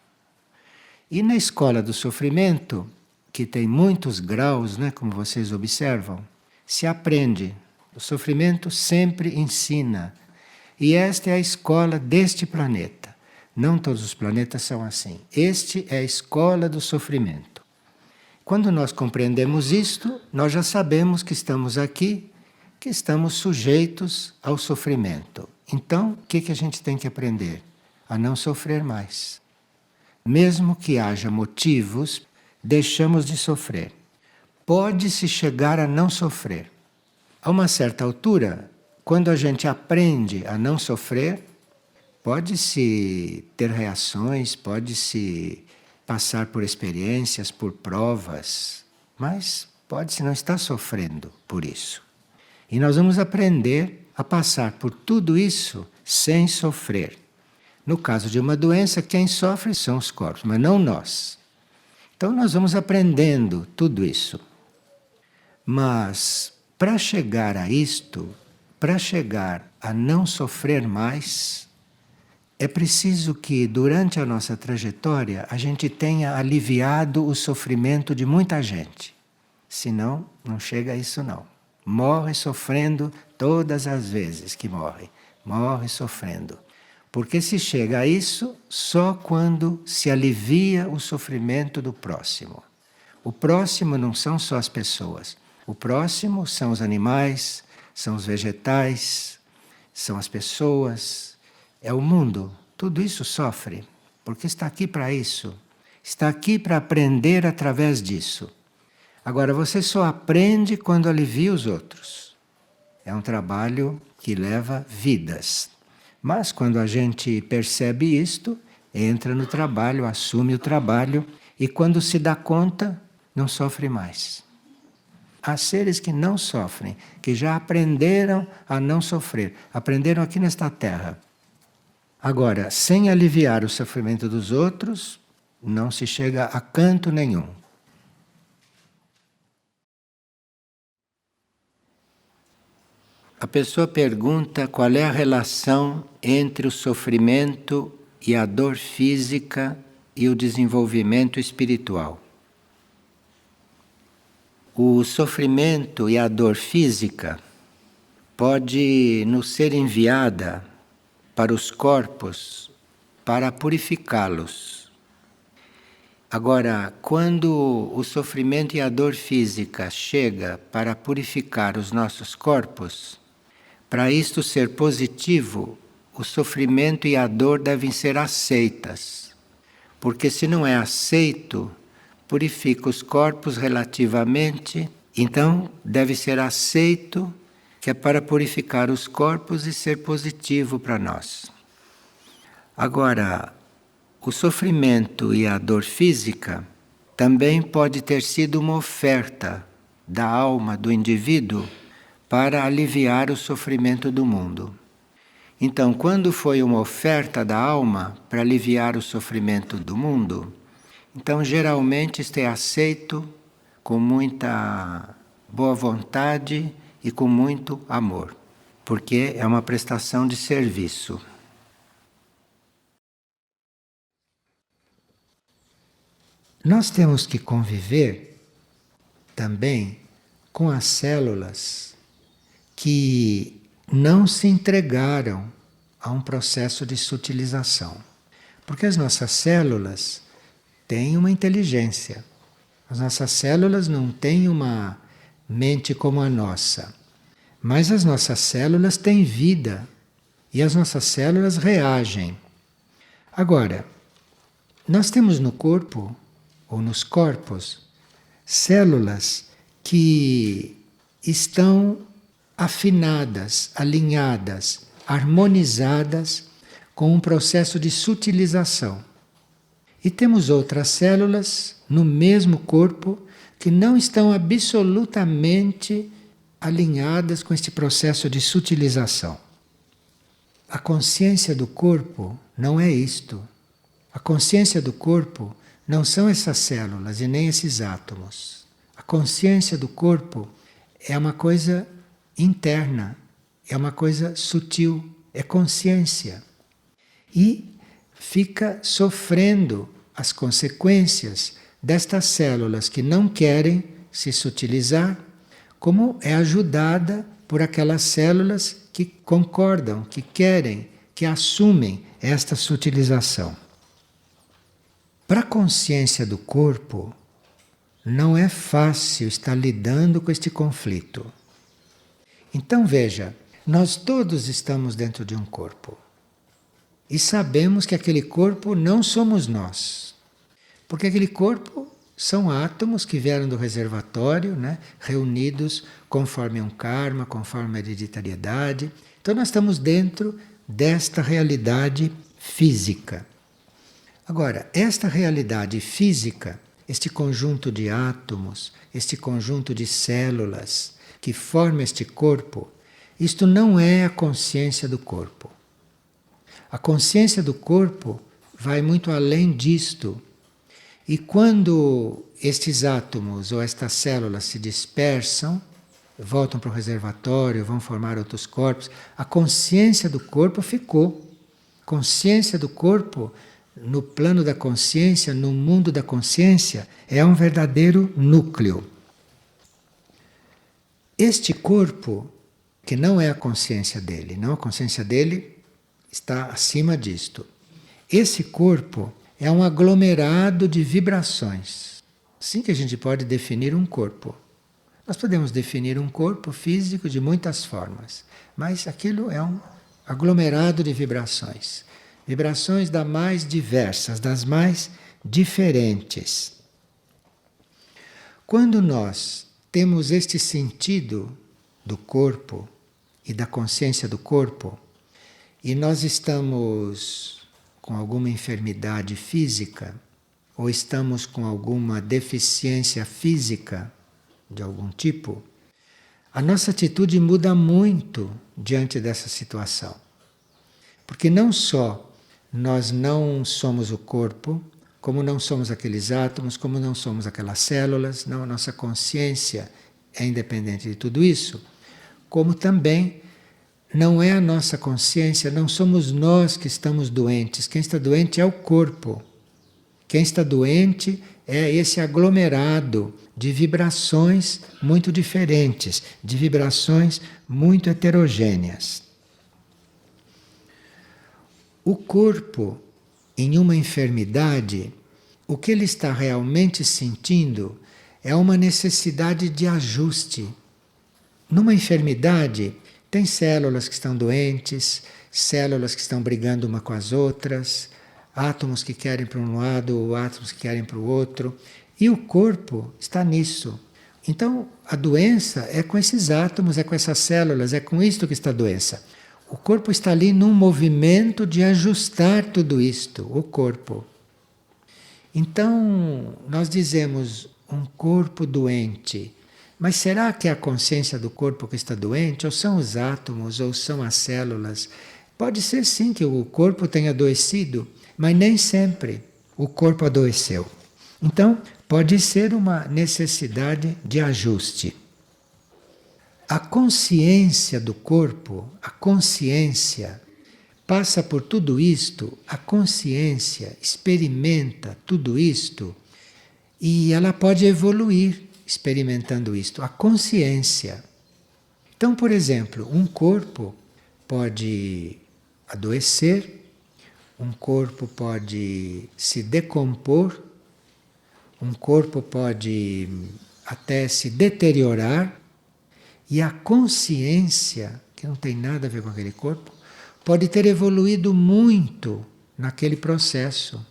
E na escola do sofrimento, que tem muitos graus, né, como vocês observam, se aprende. O sofrimento sempre ensina. E esta é a escola deste planeta. Não todos os planetas são assim. Este é a escola do sofrimento. Quando nós compreendemos isto, nós já sabemos que estamos aqui, que estamos sujeitos ao sofrimento. Então, o que a gente tem que aprender? A não sofrer mais. Mesmo que haja motivos, deixamos de sofrer. Pode-se chegar a não sofrer. A uma certa altura, quando a gente aprende a não sofrer, pode-se ter reações, pode-se passar por experiências, por provas, mas pode-se não estar sofrendo por isso. E nós vamos aprender a passar por tudo isso sem sofrer. No caso de uma doença, quem sofre são os corpos, mas não nós. Então nós vamos aprendendo tudo isso. Mas para chegar a isto, para chegar a não sofrer mais, é preciso que durante a nossa trajetória a gente tenha aliviado o sofrimento de muita gente. Senão, não chega a isso não. Morre sofrendo todas as vezes que morre. Morre sofrendo. Porque se chega a isso só quando se alivia o sofrimento do próximo. O próximo não são só as pessoas. O próximo são os animais, são os vegetais, são as pessoas, é o mundo. Tudo isso sofre, porque está aqui para isso. Está aqui para aprender através disso. Agora, você só aprende quando alivia os outros. É um trabalho que leva vidas. Mas quando a gente percebe isto, entra no trabalho, assume o trabalho e quando se dá conta, não sofre mais. Há seres que não sofrem, que já aprenderam a não sofrer, aprenderam aqui nesta terra. Agora, sem aliviar o sofrimento dos outros, não se chega a canto nenhum. A pessoa pergunta qual é a relação entre o sofrimento e a dor física e o desenvolvimento espiritual. O sofrimento e a dor física pode nos ser enviada para os corpos para purificá-los. Agora, quando o sofrimento e a dor física chega para purificar os nossos corpos, para isto ser positivo, o sofrimento e a dor devem ser aceitas. Porque se não é aceito, purifica os corpos relativamente, então deve ser aceito, que é para purificar os corpos e ser positivo para nós. Agora, o sofrimento e a dor física também pode ter sido uma oferta da alma do indivíduo para aliviar o sofrimento do mundo. Então, quando foi uma oferta da alma para aliviar o sofrimento do mundo, então geralmente isto é aceito com muita boa vontade e com muito amor, porque é uma prestação de serviço. Nós temos que conviver também com as células que não se entregaram a um processo de sutilização. Porque as nossas células têm uma inteligência. As nossas células não têm uma mente como a nossa, mas as nossas células têm vida e as nossas células reagem. Agora, nós temos no corpo, ou nos corpos, células que estão afinadas, alinhadas, harmonizadas com um processo de sutilização. E temos outras células no mesmo corpo que não estão absolutamente alinhadas com este processo de sutilização. A consciência do corpo não é isto. A consciência do corpo não são essas células e nem esses átomos. A consciência do corpo é uma coisa interna, é uma coisa sutil, é consciência. E fica sofrendo as consequências destas células que não querem se sutilizar, como é ajudada por aquelas células que concordam, que querem, que assumem esta sutilização. Para a consciência do corpo, não é fácil estar lidando com este conflito. Então veja, nós todos estamos dentro de um corpo. E sabemos que aquele corpo não somos nós. Porque aquele corpo são átomos que vieram do reservatório, né, reunidos conforme um karma, conforme a hereditariedade. Então nós estamos dentro desta realidade física. Agora, esta realidade física, este conjunto de átomos, este conjunto de células que forma este corpo, isto não é a consciência do corpo. A consciência do corpo vai muito além disto. E quando estes átomos ou estas células se dispersam, voltam para o reservatório, vão formar outros corpos, a consciência do corpo ficou. Consciência do corpo, no plano da consciência, no mundo da consciência, é um verdadeiro núcleo. Este corpo, que não é a consciência dele, não, a consciência dele está acima disto. Esse corpo é um aglomerado de vibrações. Assim que a gente pode definir um corpo. Nós podemos definir um corpo físico de muitas formas, mas aquilo é um aglomerado de vibrações. Vibrações das mais diversas, das mais diferentes. Quando nós temos este sentido do corpo e da consciência do corpo, e nós estamos com alguma enfermidade física, ou estamos com alguma deficiência física de algum tipo, a nossa atitude muda muito diante dessa situação. Porque não só nós não somos o corpo, como não somos aqueles átomos, como não somos aquelas células, não, a nossa consciência é independente de tudo isso, como também não é a nossa consciência, não somos nós que estamos doentes. Quem está doente é o corpo. Quem está doente é esse aglomerado de vibrações muito diferentes, de vibrações muito heterogêneas. O corpo, em uma enfermidade, o que ele está realmente sentindo é uma necessidade de ajuste. Numa enfermidade, tem células que estão doentes, células que estão brigando uma com as outras, átomos que querem para um lado, átomos que querem para o outro. E o corpo está nisso. Então, a doença é com esses átomos, é com essas células, é com isto que está a doença. O corpo está ali num movimento de ajustar tudo isto, o corpo. Então, nós dizemos um corpo doente. Mas será que é a consciência do corpo que está doente? Ou são os átomos, ou são as células? Pode ser sim que o corpo tenha adoecido, mas nem sempre o corpo adoeceu. Então, pode ser uma necessidade de ajuste. A consciência do corpo, a consciência, passa por tudo isto, a consciência experimenta tudo isto e ela pode evoluir experimentando isto, a consciência. Então, por exemplo, um corpo pode adoecer, um corpo pode se decompor, um corpo pode até se deteriorar e a consciência, que não tem nada a ver com aquele corpo, pode ter evoluído muito naquele processo.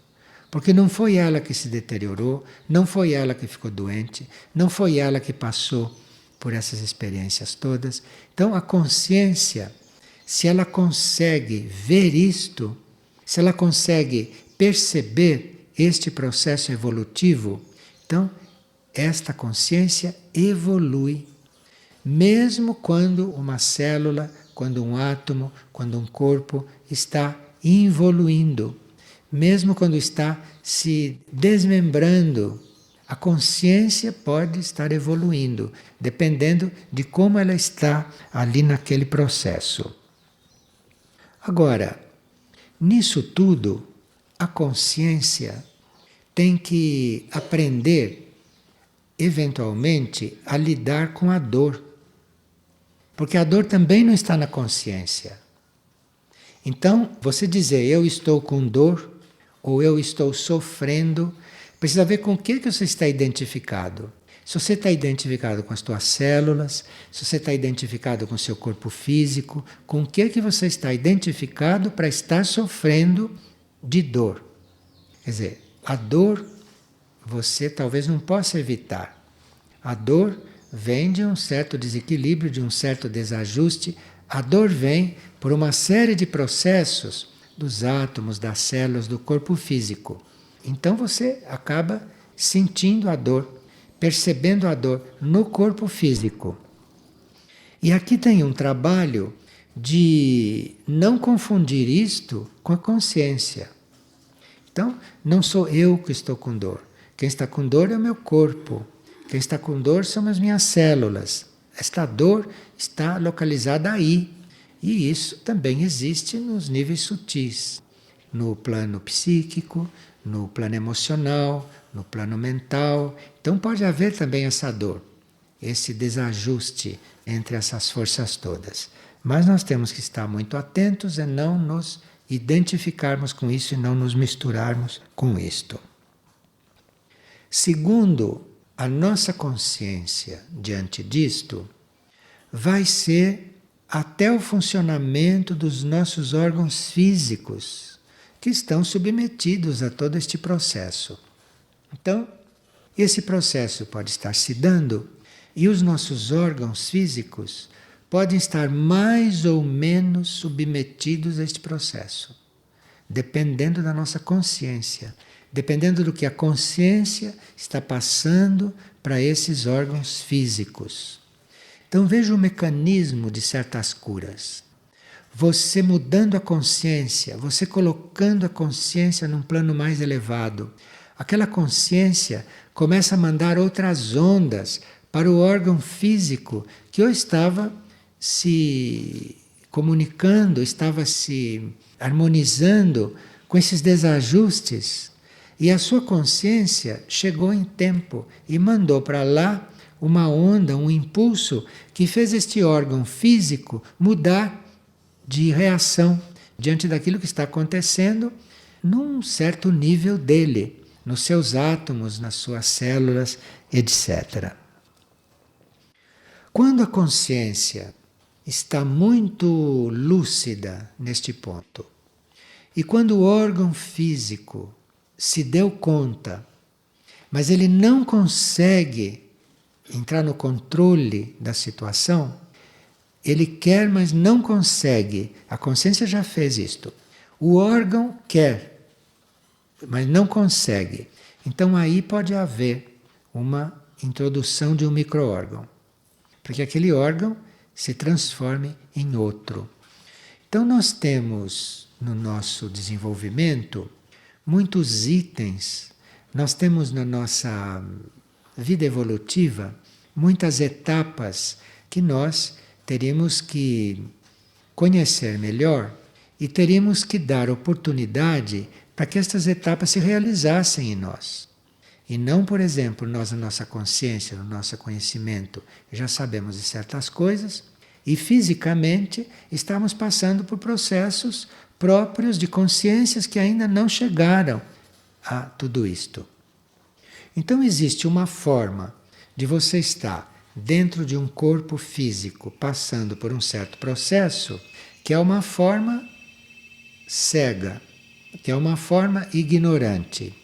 Porque não foi ela que se deteriorou, não foi ela que ficou doente, não foi ela que passou por essas experiências todas. Então a consciência, se ela consegue ver isto, se ela consegue perceber este processo evolutivo, então esta consciência evolui. Mesmo quando uma célula, quando um átomo, quando um corpo está involuindo, mesmo quando está se desmembrando, a consciência pode estar evoluindo, dependendo de como ela está ali naquele processo. Agora, nisso tudo, a consciência tem que aprender, eventualmente, a lidar com a dor. Porque a dor também não está na consciência. Então, você dizer eu estou com dor ou eu estou sofrendo, precisa ver com o que você está identificado. Se você está identificado com as suas células, se você está identificado com o seu corpo físico, com o que você está identificado para estar sofrendo de dor. Quer dizer, a dor você talvez não possa evitar. A dor vem de um certo desequilíbrio, de um certo desajuste. A dor vem por uma série de processos dos átomos, das células, do corpo físico. Então você acaba sentindo a dor, percebendo a dor no corpo físico. E aqui tem um trabalho de não confundir isto com a consciência. Então, não sou eu que estou com dor. Quem está com dor é o meu corpo. Quem está com dor são as minhas células. Esta dor está localizada aí. E isso também existe nos níveis sutis. No plano psíquico, no plano emocional, no plano mental. Então pode haver também essa dor, esse desajuste entre essas forças todas. Mas nós temos que estar muito atentos e não nos identificarmos com isso e não nos misturarmos com isto. Segundo, a nossa consciência diante disto vai ser até o funcionamento dos nossos órgãos físicos, que estão submetidos a todo este processo. Então, esse processo pode estar se dando e os nossos órgãos físicos podem estar mais ou menos submetidos a este processo, dependendo da nossa consciência, dependendo do que a consciência está passando para esses órgãos físicos. Então veja o mecanismo de certas curas. Você mudando a consciência, você colocando a consciência num plano mais elevado, aquela consciência começa a mandar outras ondas para o órgão físico que ou estava se comunicando, estava se harmonizando com esses desajustes. E a sua consciência chegou em tempo e mandou para lá uma onda, um impulso que fez este órgão físico mudar de reação diante daquilo que está acontecendo num certo nível dele, nos seus átomos, nas suas células, etc. Quando a consciência está muito lúcida neste ponto, e quando o órgão físico se deu conta, mas ele não consegue entrar no controle da situação, ele quer, mas não consegue. A consciência já fez isto. O órgão quer, mas não consegue. Então aí pode haver uma introdução de um micro-órgão, para que aquele órgão se transforme em outro. Então nós temos no nosso desenvolvimento muitos itens, nós temos na nossa vida evolutiva muitas etapas que nós teríamos que conhecer melhor e teríamos que dar oportunidade para que estas etapas se realizassem em nós. E não, por exemplo, nós na nossa consciência, no nosso conhecimento, já sabemos de certas coisas e fisicamente estamos passando por processos próprios de consciências que ainda não chegaram a tudo isto. Então existe uma forma de você estar dentro de um corpo físico, passando por um certo processo, que é uma forma cega, que é uma forma ignorante.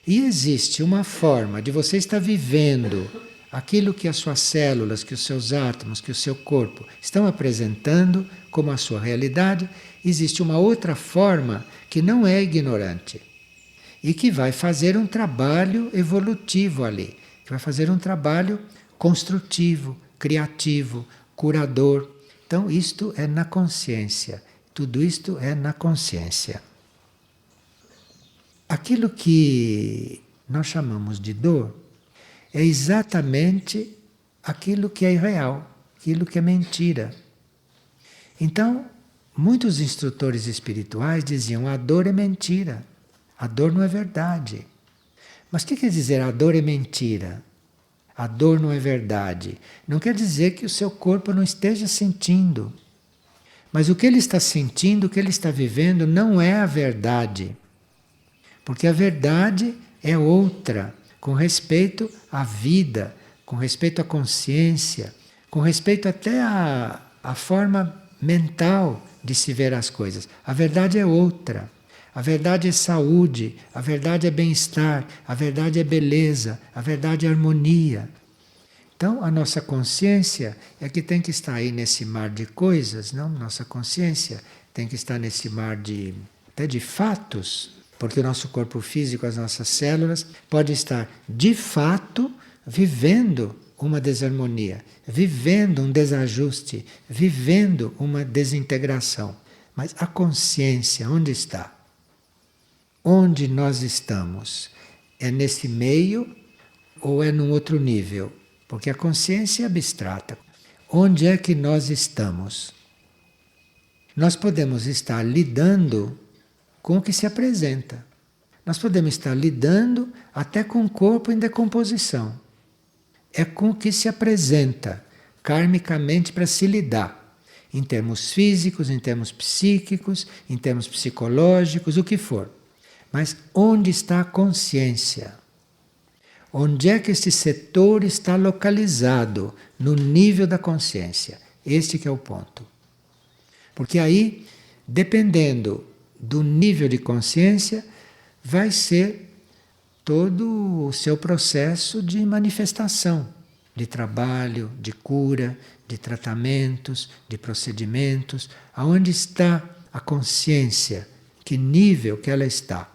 E existe uma forma de você estar vivendo aquilo que as suas células, que os seus átomos, que o seu corpo estão apresentando como a sua realidade. Existe uma outra forma que não é ignorante e que vai fazer um trabalho evolutivo ali, que vai fazer um trabalho construtivo, criativo, curador. Então, isto é na consciência. Tudo isto é na consciência. Aquilo que nós chamamos de dor é exatamente aquilo que é irreal, aquilo que é mentira. Então, muitos instrutores espirituais diziam: a dor é mentira, a dor não é verdade. Mas o que quer dizer a dor é mentira? A dor não é verdade. Não quer dizer que o seu corpo não esteja sentindo. Mas o que ele está sentindo, o que ele está vivendo, não é a verdade. Porque a verdade é outra, com respeito à vida, com respeito à consciência, com respeito até à forma mental de se ver as coisas. A verdade é outra. A verdade é saúde, a verdade é bem-estar, a verdade é beleza, a verdade é harmonia. Então, a nossa consciência é que tem que estar aí nesse mar de coisas, não? Nossa consciência tem que estar nesse mar até de fatos, porque o nosso corpo físico, as nossas células, pode estar de fato vivendo uma desarmonia, vivendo um desajuste, vivendo uma desintegração. Mas a consciência, onde está? Onde nós estamos? É nesse meio ou é num outro nível? Porque a consciência é abstrata. Onde é que nós estamos? Nós podemos estar lidando com o que se apresenta. Nós podemos estar lidando até com o corpo em decomposição. É com o que se apresenta karmicamente para se lidar. Em termos físicos, em termos psíquicos, em termos psicológicos, o que for. Mas onde está a consciência? Onde é que este setor está localizado no nível da consciência? Este que é o ponto. Porque aí, dependendo do nível de consciência, vai ser todo o seu processo de manifestação, de trabalho, de cura, de tratamentos, de procedimentos. Aonde está a consciência? Que nível que ela está?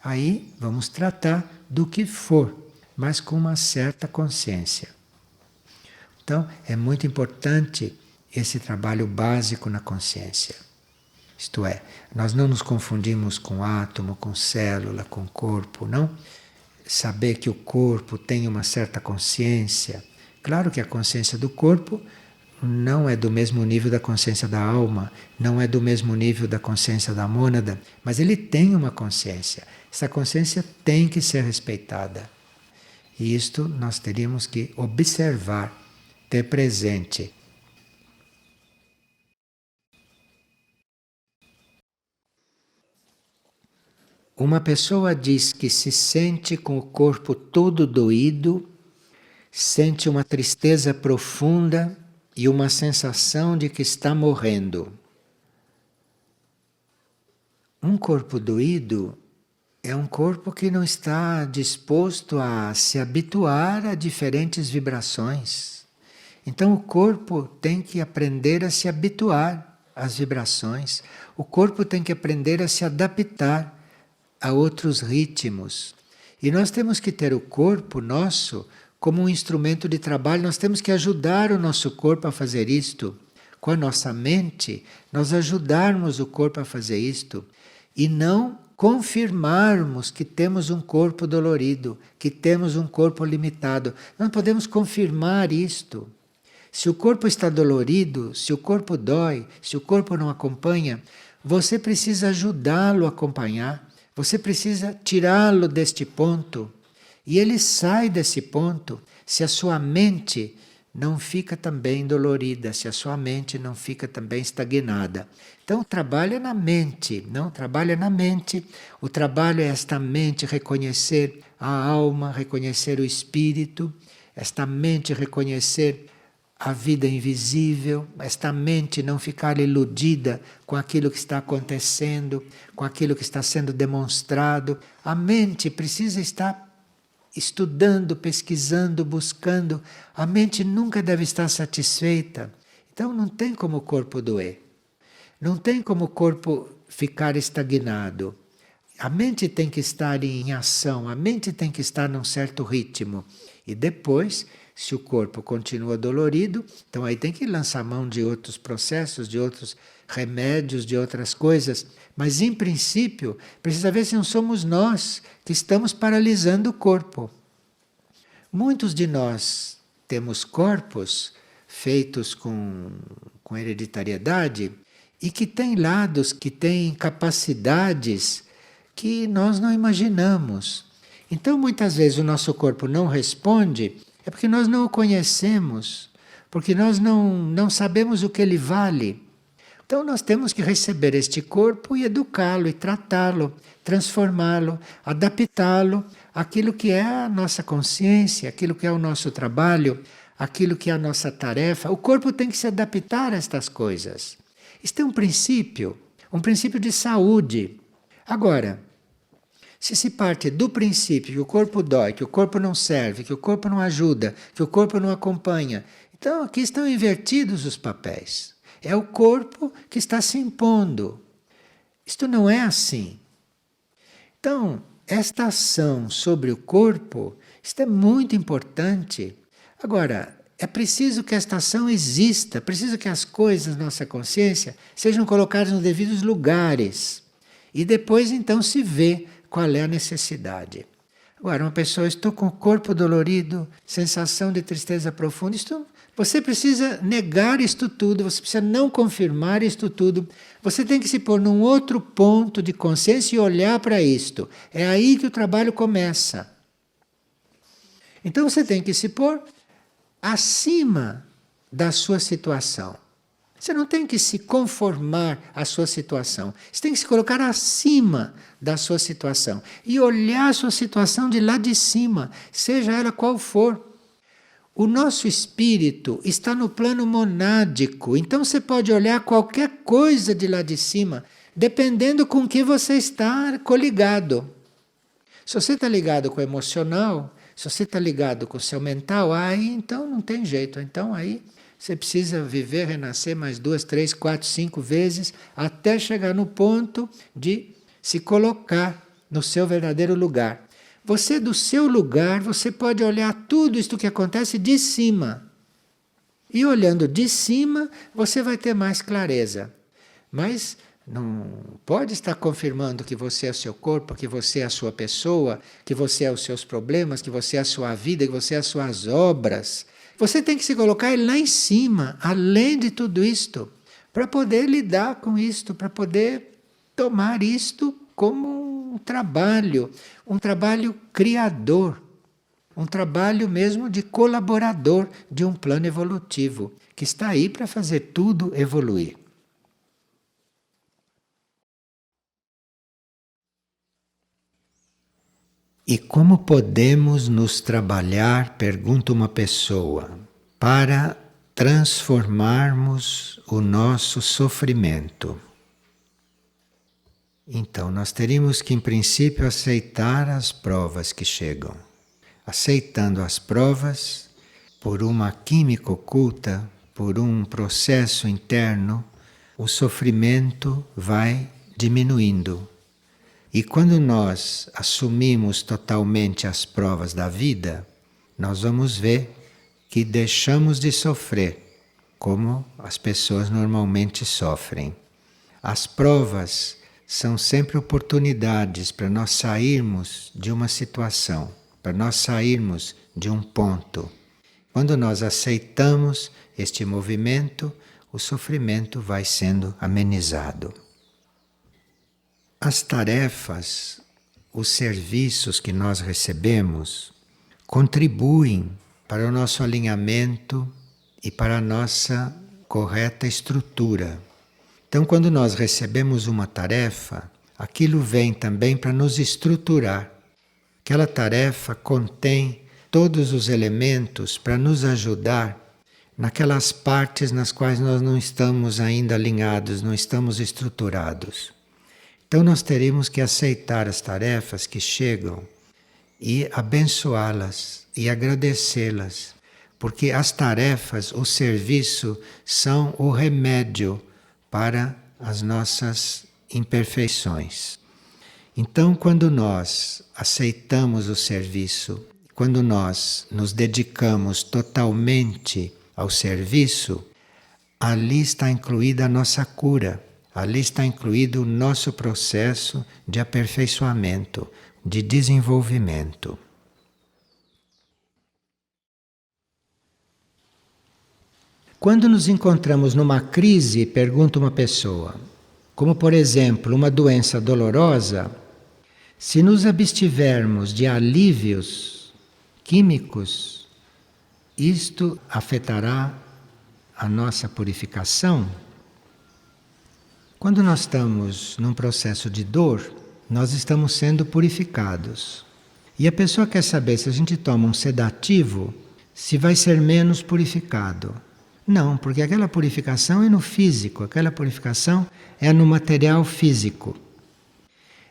Aí vamos tratar do que for, mas com uma certa consciência. Então, é muito importante esse trabalho básico na consciência. Isto é, nós não nos confundimos com átomo, com célula, com corpo, não. Saber que o corpo tem uma certa consciência. Claro que a consciência do corpo não é do mesmo nível da consciência da alma, não é do mesmo nível da consciência da mônada, mas ele tem uma consciência. Essa consciência tem que ser respeitada. E isto nós teríamos que observar, ter presente. Uma pessoa diz que se sente com o corpo todo doído, sente uma tristeza profunda e uma sensação de que está morrendo. Um corpo doído é um corpo que não está disposto a se habituar a diferentes vibrações. Então o corpo tem que aprender a se habituar às vibrações. O corpo tem que aprender a se adaptar a outros ritmos. E nós temos que ter o corpo nosso como um instrumento de trabalho, nós temos que ajudar o nosso corpo a fazer isto. Com a nossa mente, nós ajudarmos o corpo a fazer isto. E não confirmarmos que temos um corpo dolorido, que temos um corpo limitado. Não podemos confirmar isto. Se o corpo está dolorido, se o corpo dói, se o corpo não acompanha, você precisa ajudá-lo a acompanhar. Você precisa tirá-lo deste ponto. E ele sai desse ponto se a sua mente não fica também dolorida, se a sua mente não fica também estagnada. Então, o trabalho é na mente, não? O trabalho é na mente. O trabalho é esta mente reconhecer a alma, reconhecer o espírito, esta mente reconhecer a vida invisível, esta mente não ficar iludida com aquilo que está acontecendo, com aquilo que está sendo demonstrado. A mente precisa estar estudando, pesquisando, buscando. A mente nunca deve estar satisfeita. Então não tem como o corpo doer. Não tem como o corpo ficar estagnado. A mente tem que estar em ação, a mente tem que estar num certo ritmo. E depois, se o corpo continua dolorido, então aí tem que lançar mão de outros processos, de outros remédios, de outras coisas. Mas, em princípio, precisa ver se não somos nós que estamos paralisando o corpo. Muitos de nós temos corpos feitos com hereditariedade e que têm lados, que têm capacidades que nós não imaginamos. Então, muitas vezes o nosso corpo não responde, é porque nós não o conhecemos, porque nós não sabemos o que ele vale. Então, nós temos que receber este corpo e educá-lo, e tratá-lo, transformá-lo, adaptá-lo àquilo que é a nossa consciência, aquilo que é o nosso trabalho, aquilo que é a nossa tarefa. O corpo tem que se adaptar a estas coisas. Isto é um princípio de saúde. Agora, se parte do princípio que o corpo dói, que o corpo não serve, que o corpo não ajuda, que o corpo não acompanha, então aqui estão invertidos os papéis. É o corpo que está se impondo. Isto não é assim. Então, esta ação sobre o corpo, isto é muito importante. Agora, é preciso que esta ação exista, é preciso que as coisas da nossa consciência sejam colocadas nos devidos lugares. E depois então se vê qual é a necessidade. Agora, uma pessoa, estou com o corpo dolorido, sensação de tristeza profunda, você precisa negar isto tudo, você precisa não confirmar isto tudo. Você tem que se pôr num outro ponto de consciência e olhar para isto. É aí que o trabalho começa. Então você tem que se pôr acima da sua situação. Você não tem que se conformar à sua situação. Você tem que se colocar acima da sua situação e olhar a sua situação de lá de cima, seja ela qual for. O nosso espírito está no plano monádico, então você pode olhar qualquer coisa de lá de cima, dependendo com que você está coligado. Se você está ligado com o emocional, se você está ligado com o seu mental, aí então não tem jeito. Então aí você precisa viver, renascer mais 2, 3, 4, 5 vezes, até chegar no ponto de se colocar no seu verdadeiro lugar. Você, do seu lugar, você pode olhar tudo isto que acontece de cima. E olhando de cima, você vai ter mais clareza. Mas não pode estar confirmando que você é o seu corpo, que você é a sua pessoa, que você é os seus problemas, que você é a sua vida, que você é as suas obras. Você tem que se colocar lá em cima, além de tudo isto, para poder lidar com isto, para poder tomar isto como um trabalho criador, um trabalho mesmo de colaborador de um plano evolutivo, que está aí para fazer tudo evoluir. E como podemos nos trabalhar, pergunta uma pessoa, para transformarmos o nosso sofrimento? Então, nós teríamos que, em princípio, aceitar as provas que chegam. Aceitando as provas, por uma química oculta, por um processo interno, o sofrimento vai diminuindo. E quando nós assumimos totalmente as provas da vida, nós vamos ver que deixamos de sofrer, como as pessoas normalmente sofrem. As provas são sempre oportunidades para nós sairmos de uma situação, para nós sairmos de um ponto. Quando nós aceitamos este movimento, o sofrimento vai sendo amenizado. As tarefas, os serviços que nós recebemos contribuem para o nosso alinhamento e para a nossa correta estrutura. Então, quando nós recebemos uma tarefa, aquilo vem também para nos estruturar. Aquela tarefa contém todos os elementos para nos ajudar naquelas partes nas quais nós não estamos ainda alinhados, não estamos estruturados. Então nós teremos que aceitar as tarefas que chegam e abençoá-las e agradecê-las, porque as tarefas, o serviço, são o remédio para as nossas imperfeições. Então, quando nós aceitamos o serviço, quando nós nos dedicamos totalmente ao serviço, ali está incluída a nossa cura, ali está incluído o nosso processo de aperfeiçoamento, de desenvolvimento. Quando nos encontramos numa crise, pergunta uma pessoa, como por exemplo uma doença dolorosa, se nos abstivermos de alívios químicos, isto afetará a nossa purificação? Quando nós estamos num processo de dor, nós estamos sendo purificados. E a pessoa quer saber se a gente toma um sedativo, se vai ser menos purificado. Não, porque aquela purificação é no físico, aquela purificação é no material físico.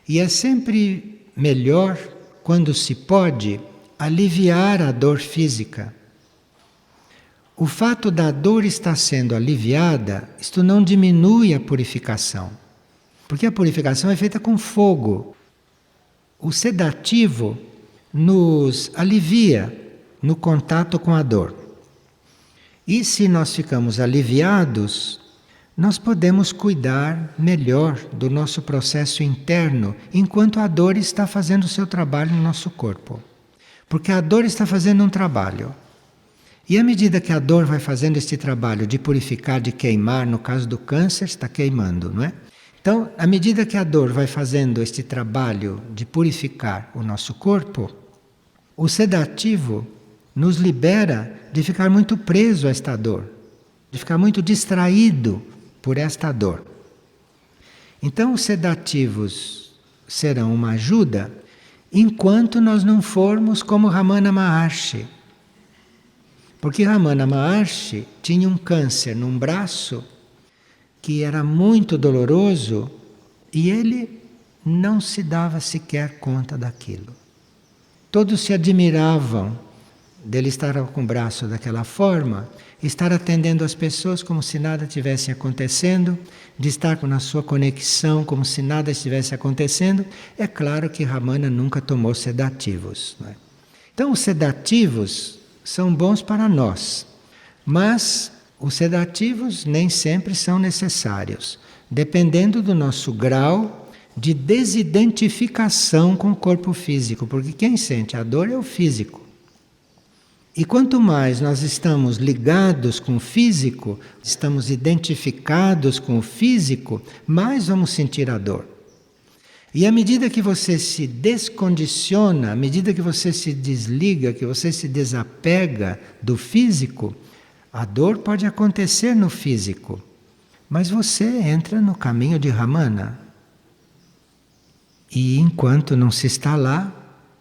E é sempre melhor, quando se pode, aliviar a dor física. O fato da dor estar sendo aliviada, isto não diminui a purificação. Porque a purificação é feita com fogo. O sedativo nos alivia no contato com a dor. E se nós ficamos aliviados, nós podemos cuidar melhor do nosso processo interno, enquanto a dor está fazendo o seu trabalho no nosso corpo. Porque a dor está fazendo um trabalho. E à medida que a dor vai fazendo este trabalho de purificar, de queimar, no caso do câncer, está queimando, não é? Então, à medida que a dor vai fazendo este trabalho de purificar o nosso corpo, o sedativo nos libera de ficar muito preso a esta dor, de ficar muito distraído por esta dor. Então, os sedativos serão uma ajuda enquanto nós não formos como Ramana Maharshi. Porque Ramana Maharshi tinha um câncer num braço que era muito doloroso e ele não se dava sequer conta daquilo. Todos se admiravam dele estar com o braço daquela forma, estar atendendo as pessoas como se nada tivesse acontecendo, de estar na sua conexão como se nada estivesse acontecendo. É claro que Ramana nunca tomou sedativos, não é? Então os sedativos são bons para nós, mas os sedativos nem sempre são necessários, dependendo do nosso grau de desidentificação com o corpo físico, porque quem sente a dor é o físico. E quanto mais nós estamos ligados com o físico, estamos identificados com o físico, mais vamos sentir a dor. E à medida que você se descondiciona, à medida que você se desliga, que você se desapega do físico, a dor pode acontecer no físico, mas você entra no caminho de Ramana. E enquanto não se está lá,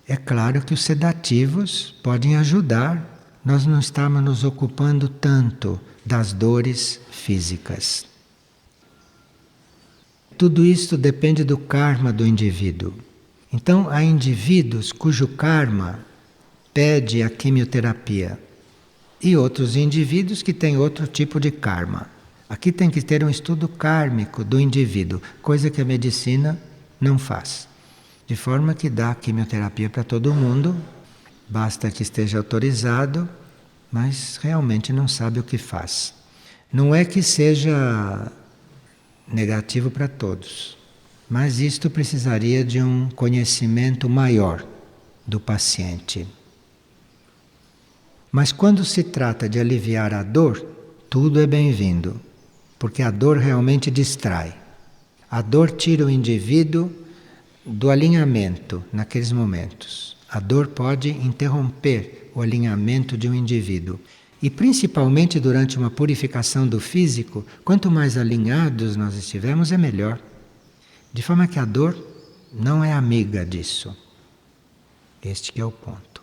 é claro que os sedativos podem ajudar. Nós não estamos nos ocupando tanto das dores físicas. Tudo isso depende do karma do indivíduo. Então, há indivíduos cujo karma pede a quimioterapia e outros indivíduos que têm outro tipo de karma. Aqui tem que ter um estudo kármico do indivíduo, coisa que a medicina não faz. De forma que dá quimioterapia para todo mundo, basta que esteja autorizado, mas realmente não sabe o que faz. Não é que seja negativo para todos, mas isto precisaria de um conhecimento maior do paciente. Mas quando se trata de aliviar a dor, tudo é bem-vindo, porque a dor realmente distrai. A dor tira o indivíduo do alinhamento naqueles momentos. A dor pode interromper o alinhamento de um indivíduo. E principalmente durante uma purificação do físico, quanto mais alinhados nós estivermos, é melhor. De forma que a dor não é amiga disso. Este que é o ponto.